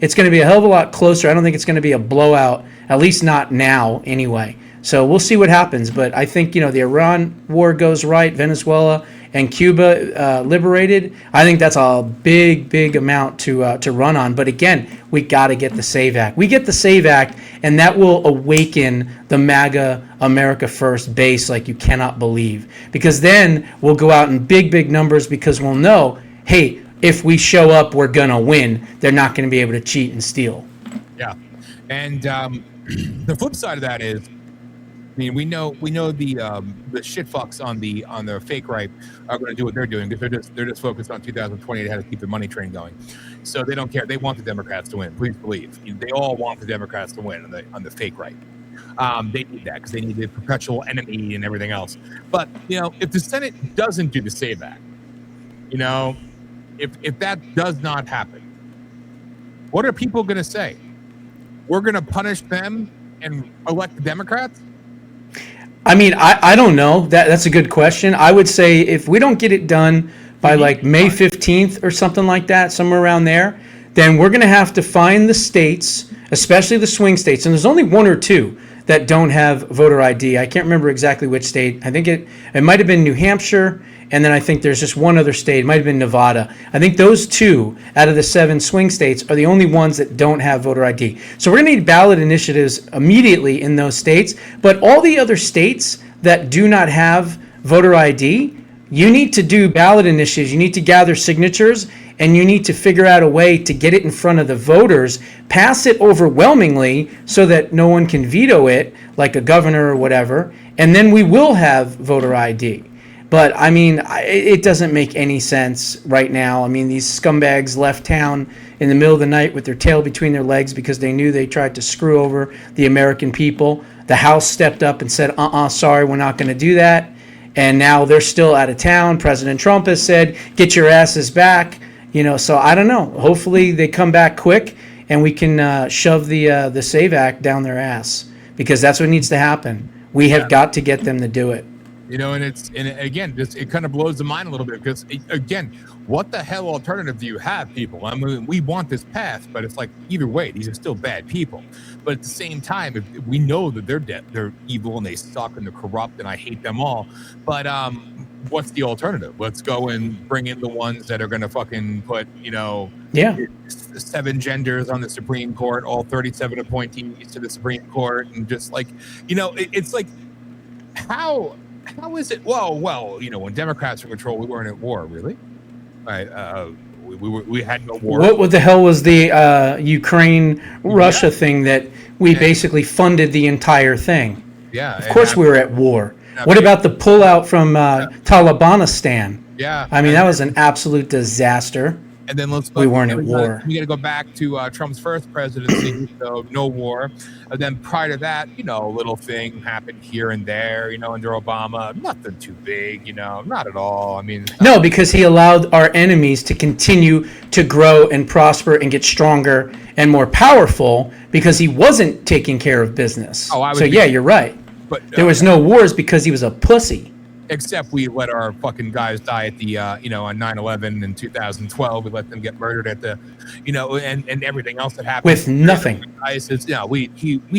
it's going to be a hell of a lot closer. I don't think it's going to be a blowout, at least not now anyway. So we'll see what happens. But I think, the Iran war goes right, Venezuela and Cuba liberated. I think that's a big, big amount to run on. But again, we got to get the SAVE Act. We get the SAVE Act, and that will awaken the MAGA America First base like you cannot believe. Because then we'll go out in big, big numbers because we'll know, hey, if we show up, we're going to win. They're not going to be able to cheat and steal. Yeah. And the flip side of that is, I mean, we know the shit fucks on the fake right are going to do what they're doing because they're just focused on 2020 and how to keep the money train going. So they don't care. They want the Democrats to win. Please believe they all want the Democrats to win on the fake right. They need that because they need the perpetual enemy and everything else. But if the Senate doesn't do the SAVE Act, if that does not happen, what are people going to say? We're going to punish them and elect the Democrats? I mean, I don't know. That's a good question. I would say if we don't get it done by like May 15th or something like that, somewhere around there, then we're going to have to find the states, especially the swing states. And there's only one or two that don't have voter ID. I can't remember exactly which state. I think it might have been New Hampshire. And then I think there's just one other state. It might have been Nevada. I think those 2 out of the 7 swing states are the only ones that don't have voter ID. So we're going to need ballot initiatives immediately in those states. But all the other states that do not have voter ID, you need to do ballot initiatives. You need to gather signatures, and you need to figure out a way to get it in front of the voters, pass it overwhelmingly so that no one can veto it, like a governor or whatever, and then we will have voter ID. But, I mean, it doesn't make any sense right now. I mean, these scumbags left town in the middle of the night with their tail between their legs because they knew they tried to screw over the American people. The House stepped up and said, sorry, we're not going to do that. And now they're still out of town. President Trump has said, get your asses back. So I don't know. Hopefully they come back quick and we can shove the SAVE Act down their ass because that's what needs to happen. We have got to get them to do it. And again, it kind of blows the mind a little bit because, again, what the hell alternative do you have, people? I mean, we want this path, but it's like either way, these are still bad people. But at the same time, if we know that they're evil and they suck and they're corrupt and I hate them all. But what's the alternative? Let's go and bring in the ones that are going to fucking put, 7 genders on the Supreme Court, all 37 appointees to the Supreme Court, and just like, it's like How is it? Well, when Democrats were in control, we weren't at war, really. Right? We had no war. What the hell was the Ukraine-Russia thing that we basically funded the entire thing? Yeah. Of course we were at war. What about the pullout from Talibanistan? Yeah. I mean, that was an absolute disaster. And then we weren't at war. We got to go back to Trump's first presidency, so no war. And then prior to that, a little thing happened here and there, under Obama. Nothing too big, not at all. I mean, no, because he allowed our enemies to continue to grow and prosper and get stronger and more powerful because he wasn't taking care of business. You're right. But there was no wars because he was a pussy. Except we let our fucking guys die at the, on 9/11 in 2012. We let them get murdered at the, and everything else that happened. With nothing. ISIS, we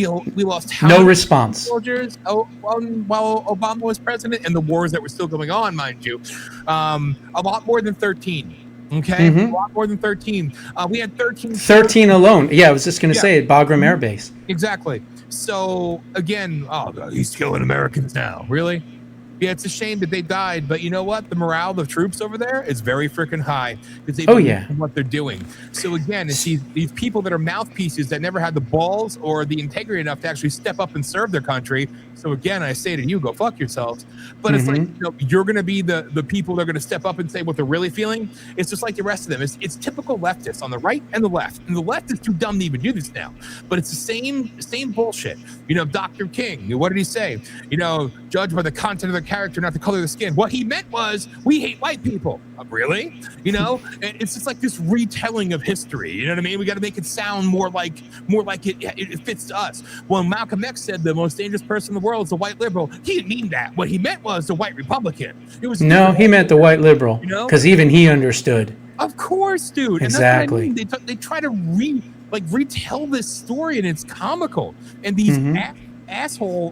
lost no response. Soldiers while Obama was president, and the wars that were still going on, mind you, a lot more than 13. Okay, a lot more than 13. We had 13. 13 alone. Yeah, I was just going to say at Bagram Air Base. Exactly. So again, he's killing Americans now. Really? Yeah, it's a shame that they died, but you know what? The morale of the troops over there is very freaking high because they believe in what they're doing. So again, it's these people that are mouthpieces that never had the balls or the integrity enough to actually step up and serve their country. So again, I say to you, go fuck yourselves. But it's like, you're going to be the people that are going to step up and say what they're really feeling. It's just like the rest of them. It's typical leftists on the right and the left. And the left is too dumb to even do this now. But it's the same bullshit. Dr. King, what did he say? Judge by the content of the character, not the color of the skin. What he meant was, we hate white people. Really? And it's just like this retelling of history. You know what I mean? We got to make it sound more like it fits to us. Well, Malcolm X said the most dangerous person in the world is the white liberal. He didn't mean that. What he meant was the white Republican. He meant the white liberal. Because even he understood. Of course, dude. Exactly. And that's what I mean. They try to retell this story, and it's comical. And these asshole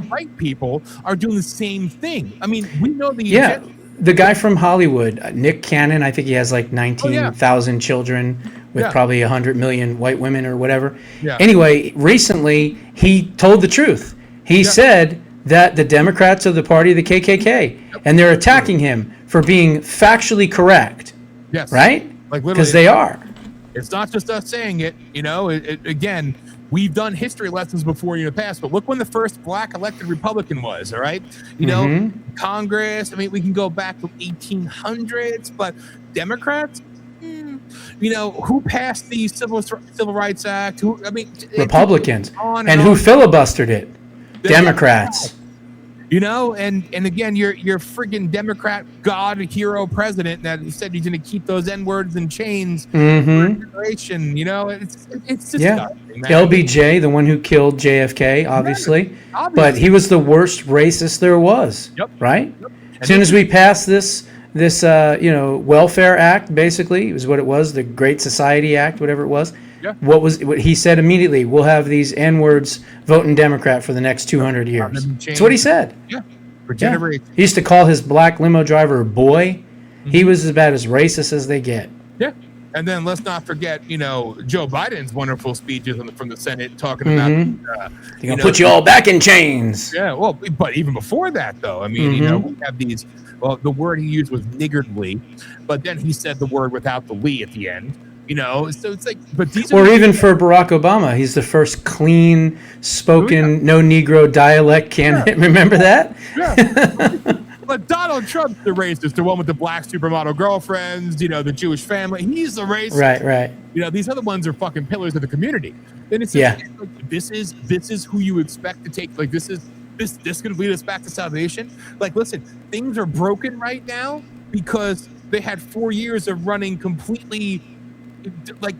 white people are doing the same thing. I mean, we know the guy from Hollywood, Nick Cannon, I think he has like 19,000 children with probably 100 million white women or whatever. Yeah. Anyway, recently he told the truth. He said that the Democrats are the party of the KKK, and they're attacking him for being factually correct. Yes. Right? Because they are. It's not just us saying it. Again, we've done history lessons before in the past, but look when the first black elected Republican was, all right? Congress, I mean, we can go back to 1800s, but Democrats, who passed the Civil Rights Act? Republicans. And who filibustered it? Democrats. And again, your friggin' Democrat God hero president that said he's going to keep those N-words in chains for a generation. It's disgusting. LBJ, the one who killed JFK, obviously. But he was the worst racist there was. Yep. Right? Yep. As soon as we passed this welfare act, basically, was what it was, the Great Society Act, whatever it was. Yeah. What he said immediately, we'll have these N-words voting Democrat for the next 200 years. That's what he said. Yeah. For generations. He used to call his black limo driver boy. He was about as racist as they get. Yeah. And then let's not forget, Joe Biden's wonderful speeches from the Senate talking about they're going to put you all back in chains. Yeah, well, but even before that, though, I mean, we have these, the word he used was niggardly, but then he said the word without the "ly" at the end. So it's like, but these are even for Barack Obama, he's the first clean spoken, no Negro dialect candidate. Remember that? Yeah. But Donald Trump's the racist, the one with the black supermodel girlfriends, the Jewish family. He's the racist. Right. These other ones are fucking pillars of the community. Then it's like, this is who you expect to take. Like this could lead us back to salvation. Like, listen, things are broken right now because they had 4 years of running completely. Like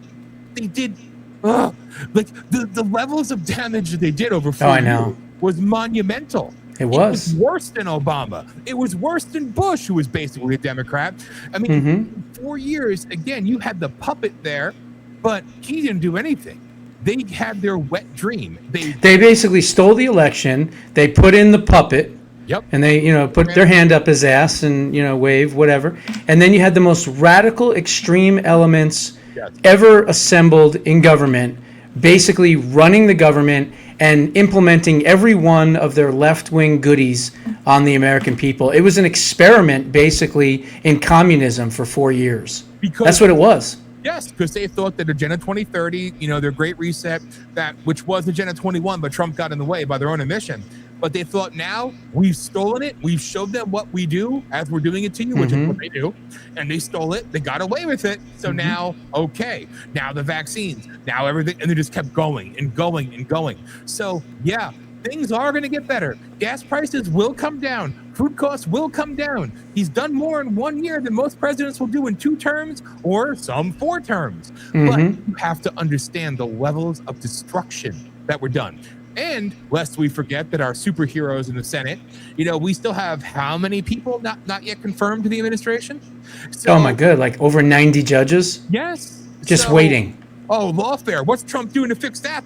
they did, the levels of damage that they did over 4 years was monumental. It was worse than Obama. It was worse than Bush, who was basically a Democrat. I mean, 4 years, again, you had the puppet there, but he didn't do anything. They had their wet dream. They basically stole the election. They put in the puppet. Yep. And they, put their hand up his ass and, wave, whatever. And then you had the most radical, extreme elements ever assembled in government, basically running the government and implementing every one of their left-wing goodies on the American people. It was an experiment, basically, in communism for 4 years. That's what it was. Yes, because they thought that Agenda 2030, their Great Reset, which was Agenda 21, but Trump got in the way by their own admission. But they thought, now we've stolen it. We've showed them what we do as we're doing it to you, which is what they do. And they stole it. They got away with it. So now, okay, now the vaccines, now everything. And they just kept going and going and going. So, yeah, things are going to get better. Gas prices will come down. Food costs will come down. He's done more in 1 year than most presidents will do in 2 terms or some 4 terms. But you have to understand the levels of destruction that were done. And lest we forget that our superheroes in the Senate, we still have how many people not yet confirmed to the administration? So, oh my God, like over 90 judges? Yes. Just waiting. Oh, lawfare. What's Trump doing to fix that?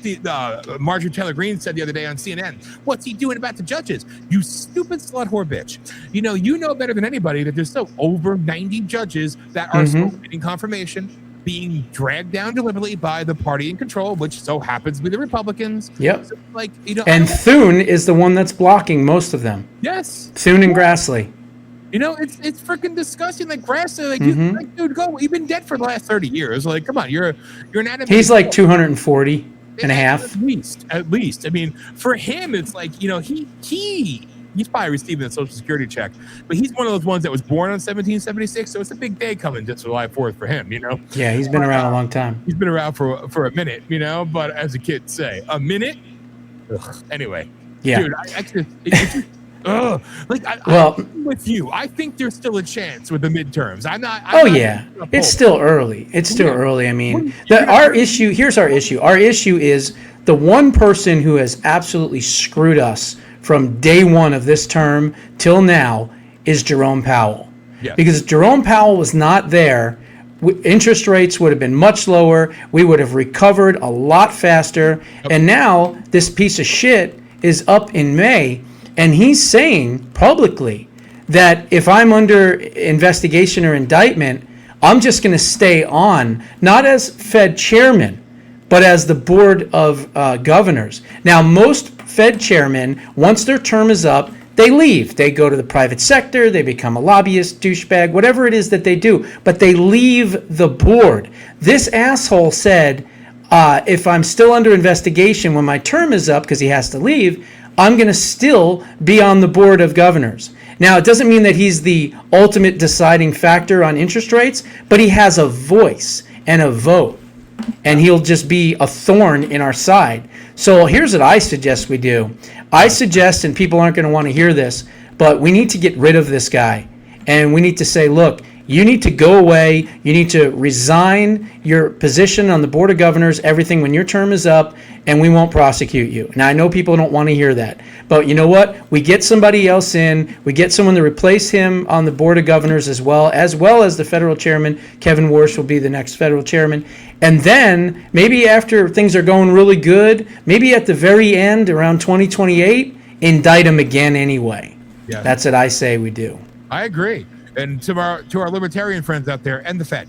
Marjorie Taylor Greene said the other day on CNN. What's he doing about the judges? You stupid slut whore bitch. You know better than anybody that there's still over 90 judges that are still getting confirmation, being dragged down deliberately by the party in control, which so happens to be the Republicans. Yep. So, and Thune is the one that's blocking most of them. Yes. Thune and Grassley. It's freaking disgusting. Like Grassley, dude, go. You've been dead for the last 30 years. Like, come on, you're an animated. He's like 240 and a half. At least. I mean, for him, it's like, he's probably receiving a Social Security check, but he's one of those ones that was born on 1776, so it's a big day coming just July 4th for him, Yeah, he's been around a long time. He's been around for a minute, but as the kids say, a minute? Ugh. Anyway. Yeah. Dude, I'm with you. I think there's still a chance with the midterms. It's still early. It's still early. I mean, here's our issue. Our issue is the one person who has absolutely screwed us from day one of this term till now is Jerome Powell. Yes. Because if Jerome Powell was not there, interest rates would have been much lower. We would have recovered a lot faster. Yep. And now this piece of shit is up in May, and he's saying publicly that if I'm under investigation or indictment, I'm just going to stay on, not as Fed chairman, but as the board of governors. Now, most Fed chairmen, once their term is up, they leave. They go to the private sector, they become a lobbyist, douchebag, whatever it is that they do, but they leave the board. This asshole said, if I'm still under investigation when my term is up, because he has to leave, I'm going to still be on the board of governors. Now, it doesn't mean that he's the ultimate deciding factor on interest rates, but he has a voice and a vote, and he'll just be a thorn in our side. So here's what I suggest we do. I suggest, and people aren't going to want to hear this, but we need to get rid of this guy. And we need to say, look, you need to go away. You need to resign your position on the Board of Governors, everything, when your term is up, and we won't prosecute you. Now, I know people don't want to hear that. But you know what? We get somebody else in. We get someone to replace him on the Board of Governors as well as the federal chairman. Kevin Warsh will be the next federal chairman. And then maybe after things are going really good, maybe at the very end, around 2028, indict him again anyway. Yeah. That's what I say we do. I agree. And to our libertarian friends out there, and the Fed.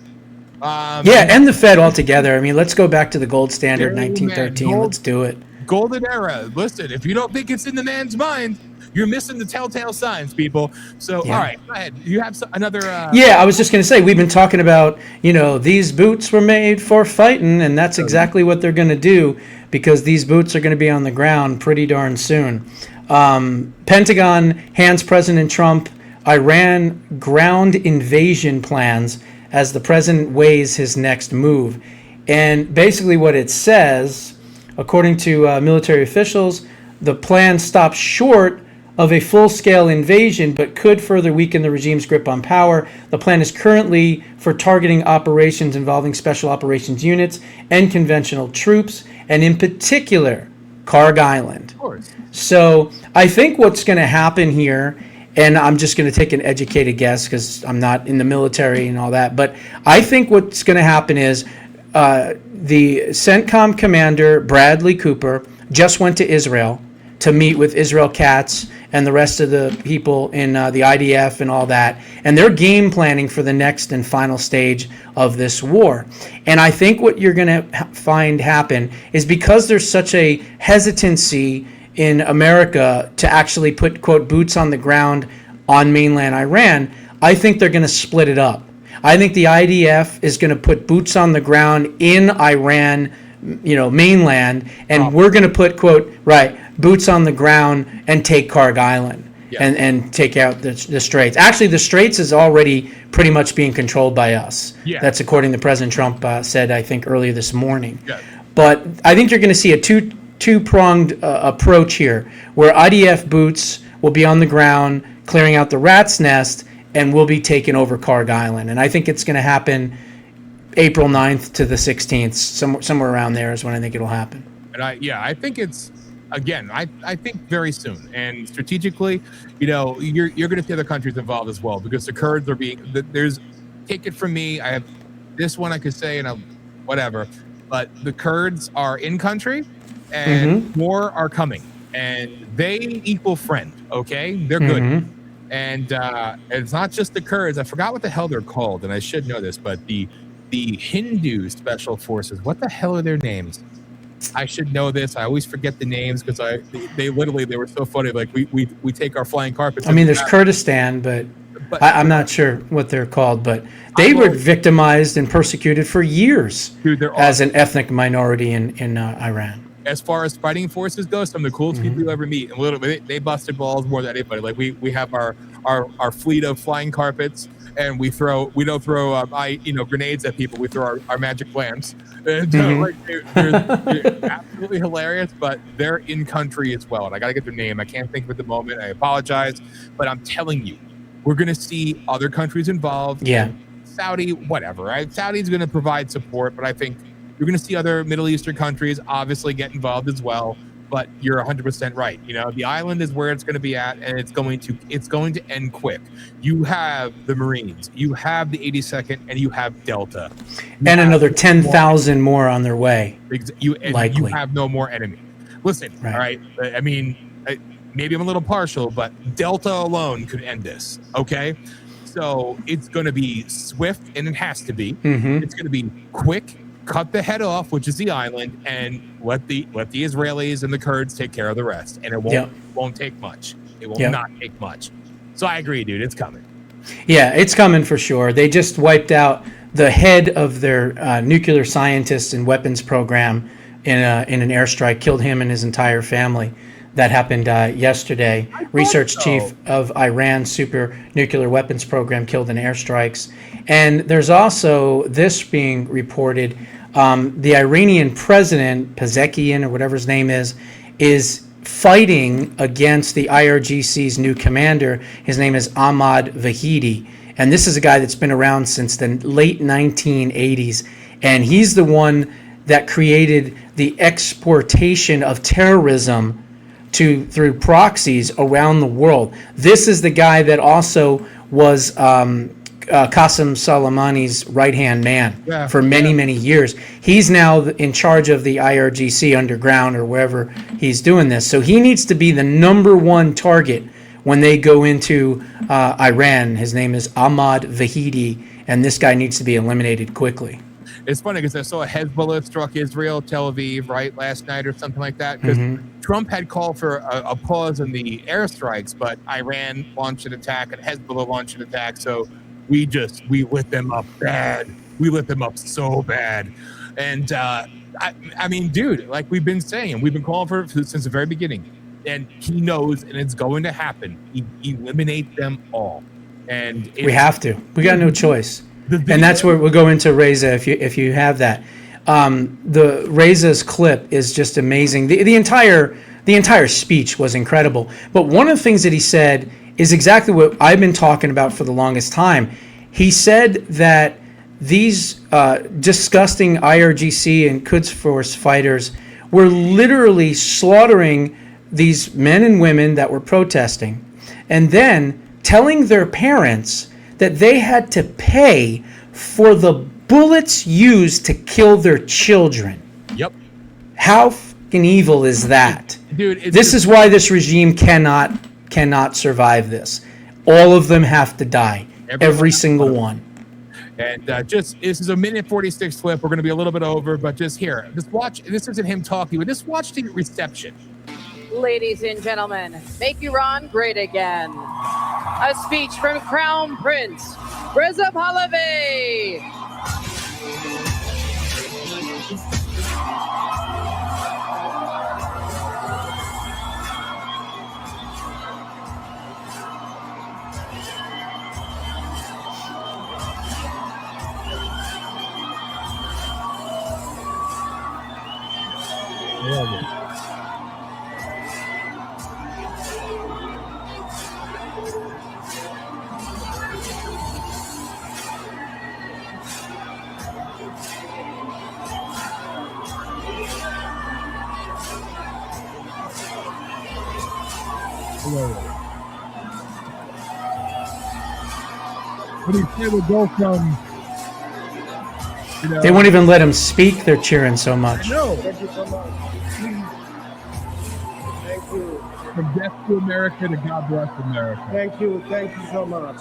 And the Fed altogether. I mean, let's go back to the gold standard, 1913. Let's do it. Golden era. Listen, if you don't think it's in the man's mind, you're missing the telltale signs, people. So, all right, go ahead. You have another... I was just going to say, we've been talking about, these boots were made for fighting, and that's exactly what they're going to do, because these boots are going to be on the ground pretty darn soon. Pentagon hands President Trump Iran ground invasion plans as the president weighs his next move. And basically what it says, according to military officials, the plan stops short of a full-scale invasion, but could further weaken the regime's grip on power. The plan is currently for targeting operations involving special operations units and conventional troops, and in particular, Karg Island. Of course. So I think what's going to happen here, and I'm just going to take an educated guess because I'm not in the military and all that, but I think what's going to happen is the CENTCOM commander, Bradley Cooper, just went to Israel to meet with Israel Katz and the rest of the people in the IDF and all that. And they're game planning for the next and final stage of this war. And I think what you're going to find happen is because there's such a hesitancy in America to actually put, quote, boots on the ground on mainland Iran, I think they're going to split it up. I think the IDF is going to put boots on the ground in Iran, mainland, and we're going to put, quote, boots on the ground and take Karg Island. Yeah. And take out the Straits. Actually, the Straits is already pretty much being controlled by us. Yeah. That's according to President Trump said, I think, earlier this morning. Yeah. But I think you're going to see a two-pronged approach here, where IDF boots will be on the ground, clearing out the rat's nest, and will be taking over Karg Island. And I think it's going to happen April 9th to the 16th, somewhere around there is when I think it'll happen. And I think it's... Again, I think very soon, and strategically, you're going to see other countries involved as well, because the Kurds are there's, take it from me, I have this one I could say, and whatever, but the Kurds are in country, and more are coming, and they equal friend, okay? They're good. And it's not just the Kurds. I forgot what the hell they're called, and I should know this, but the Hindu special forces, what the hell are their names? I should know this. I always forget the names because they were so funny. Like we take our flying carpets. I mean, there's Kurdistan, but I'm not sure what they're called. But they were victimized and persecuted for years as an ethnic minority in Iran. As far as fighting forces go, some of the coolest people you'll ever meet. And literally, they busted balls more than anybody. Like we have our fleet of flying carpets. And we don't throw grenades at people. We throw our magic lamps. And they're absolutely hilarious, but they're in country as well. And I got to get their name. I can't think of it at the moment. I apologize. But I'm telling you, we're going to see other countries involved. Yeah. Saudi, whatever. Right? Saudi's going to provide support, but I think you're going to see other Middle Eastern countries obviously get involved as well. But you're 100% right. The island is where it's going to be at, and it's going to end quick. You have the Marines, you have the 82nd, and you have Delta, and another 10,000 more on their way. You have no more enemy. Listen, all right. I mean, maybe I'm a little partial, but Delta alone could end this. Okay, so it's going to be swift, and it has to be. It's going to be quick. Cut the head off, which is the island, and let the Israelis and the Kurds take care of the rest. And it won't take much. It will not take much. So I agree, dude. It's coming. Yeah, it's coming for sure. They just wiped out the head of their nuclear scientists and weapons program in an airstrike. Killed him and his entire family. That happened yesterday. Research chief of Iran's super nuclear weapons program killed in airstrikes. And there's also this being reported. The Iranian president, Pezeshkian or whatever his name is fighting against the IRGC's new commander. His name is Ahmad Vahidi. And this is a guy that's been around since the late 1980s. And he's the one that created the exportation of terrorism through proxies around the world. This is the guy that also was Qasem Soleimani's right-hand man for many years. He's now in charge of the IRGC underground or wherever he's doing this. So he needs to be the number one target when they go into Iran. His name is Ahmad Vahidi, and this guy needs to be eliminated quickly. It's funny because I saw Hezbollah struck Israel, Tel Aviv, right, last night or something like that. Because Trump had called for a pause in the airstrikes, but Iran launched an attack and Hezbollah launched an attack. So we lit them up bad. We lit them up so bad. And I mean, dude, like we've been saying, we've been calling for it since the very beginning. And he knows, and it's going to happen. Eliminate them all. And we have to. We got no choice. And that's where we'll go into Reza if you have that. The Reza's clip is just amazing. The entire speech was incredible. But one of the things that he said is exactly what I've been talking about for the longest time. He said that these disgusting IRGC and Quds Force fighters were literally slaughtering these men and women that were protesting, and then telling their parents that they had to pay for the bullets used to kill their children. Yep. How fucking evil is that? Dude, this is why this regime cannot survive this. All of them have to die. Every single one. And this is a minute 46 clip. We're going to be a little bit over, but just watch. This isn't him talking, but just watch the reception. Ladies and gentlemen, make Iran great again. A speech from Crown Prince Reza Pahlavi. But he said would go from, They won't even let him speak. They're cheering so much. no, Thank you so much. Thank you. from death to America to God bless America. Thank you so much.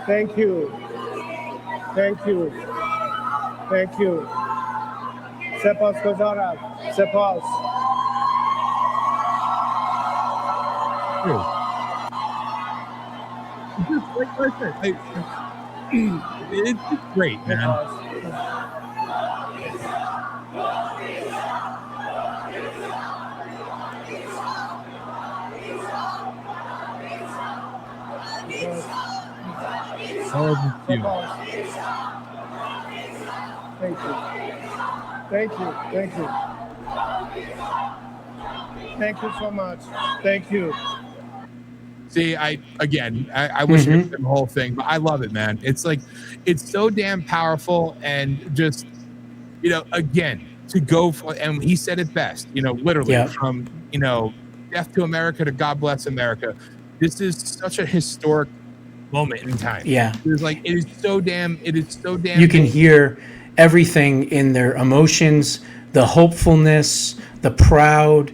Thank you. سپاسگزارم. سپاس. It's just great, man. Thank you. Thank you so much. Thank you. See, I wish I could the whole thing, but I love it, man. It's like, it's so damn powerful, and just, again, to go for, and he said it best, literally from, death to America to God bless America. This is such a historic moment in time. Yeah. It's like, it is so damn. You can hear everything in their emotions, the hopefulness, the pride,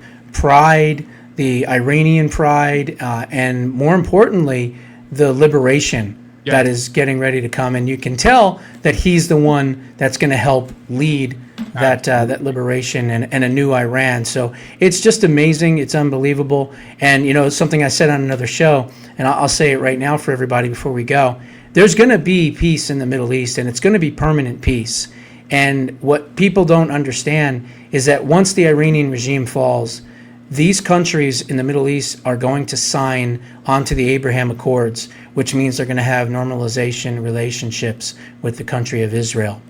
the Iranian pride, and more importantly, the liberation that is getting ready to come. And you can tell that he's the one that's going to help lead that liberation and a new Iran. So it's just amazing. It's unbelievable. And, it's something I said on another show, and I'll say it right now for everybody before we go. There's going to be peace in the Middle East, and it's going to be permanent peace. And what people don't understand is that once the Iranian regime falls, these countries in the Middle East are going to sign onto the Abraham Accords, which means they're going to have normalization relationships with the country of Israel.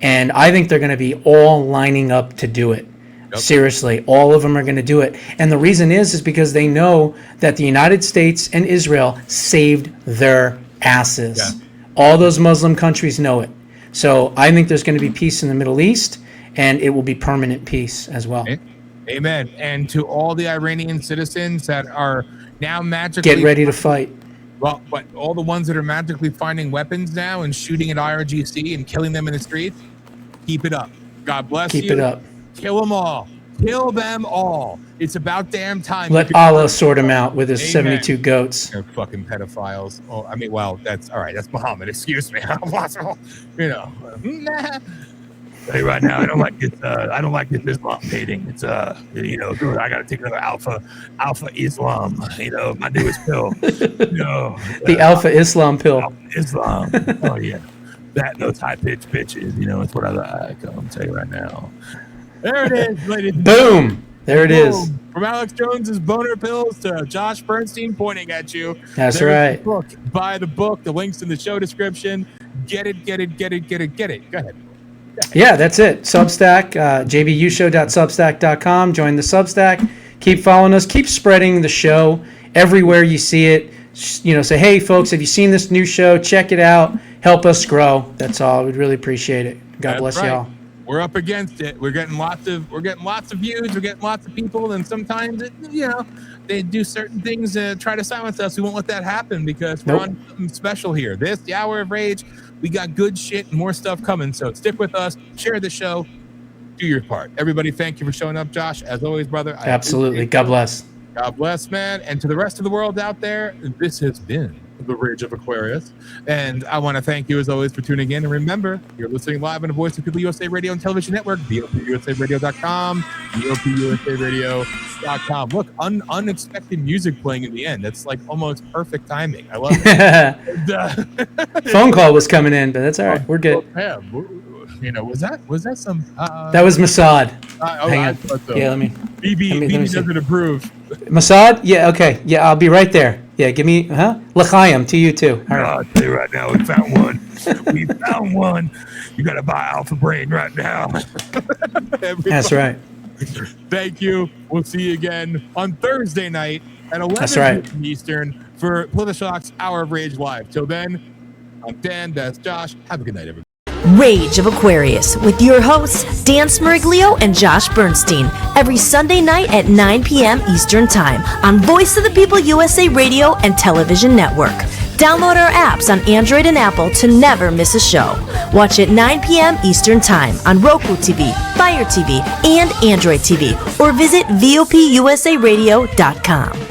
And I think they're going to be all lining up to do it. Yep. Seriously, all of them are going to do it. And the reason is because they know that the United States and Israel saved their asses. Yeah. All those Muslim countries know it. So I think there's going to be peace in the Middle East, and it will be permanent peace as well. Amen. And to all the Iranian citizens that are now magically get ready to fight. Well, but all the ones that are magically finding weapons now and shooting at IRGC and killing them in the streets, keep it up. God bless you. Keep it up. Kill them all. Kill them all. It's about damn time. Let Allah sort them out with his 72 goats. They're fucking pedophiles. Oh, I mean, well, that's all right. That's Muhammad. Excuse me. Hey, right now, I don't like this. I don't like this Islam dating. It's I got to take another Alpha Islam. My newest pill. The Alpha Islam pill. Alpha Islam. Oh yeah, that and those high pitched bitches. It's what I like. I'm tell you right now. There it is, ladies. Boom. There it is. From Alex Jones's boner pills to Josh Bernstein pointing at you. That's right. The book. Buy the book. The link's in the show description. Get it. Go ahead. Yeah, that's it. Substack, jbushow.substack.com. Join the Substack. Keep following us. Keep spreading the show everywhere you see it. Say, hey, folks, have you seen this new show? Check it out. Help us grow. That's all. We'd really appreciate it. God bless y'all. We're up against it. We're getting lots of views. We're getting lots of people, and sometimes they do certain things to try to silence us. We won't let that happen because we're on something special here. The Hour of Rage. We got good shit and more stuff coming. So stick with us. Share the show. Do your part. Everybody, thank you for showing up, Josh. As always, brother. Absolutely. God bless. God bless, man. And to the rest of the world out there, this has been the Rage of Aquarius. And I want to thank you, as always, for tuning in. And remember, you're listening live on the Voice of People USA Radio and Television Network, VOPUSARadio.com, VOPUSARadio.com. Look, unexpected music playing in the end. That's like almost perfect timing. I love it. Phone call was coming in, but that's all right. We're good. Yeah, you know, was that some? That was Mossad. Hang on. So. Yeah, let me. BB doesn't approve. Mossad? Yeah, okay. Yeah, I'll be right there. Yeah, give me, L'chaim to you too. All right. I'll tell you right now, we found one. We found one. You got to buy Alpha Brain right now. That's right. Thank you. We'll see you again on Thursday night at 11 Eastern for Politishock's Hour of Rage Live. Till then, I'm Dan. That's Josh. Have a good night, everybody. Rage of Aquarius with your hosts Dan Smeriglio and Josh Bernstein every Sunday night at 9 p.m. Eastern Time on Voice of the People USA Radio and Television Network. Download our apps on Android and Apple to never miss a show. Watch at 9 p.m. Eastern Time on Roku TV, Fire TV, and Android TV, or visit VOPUSARadio.com.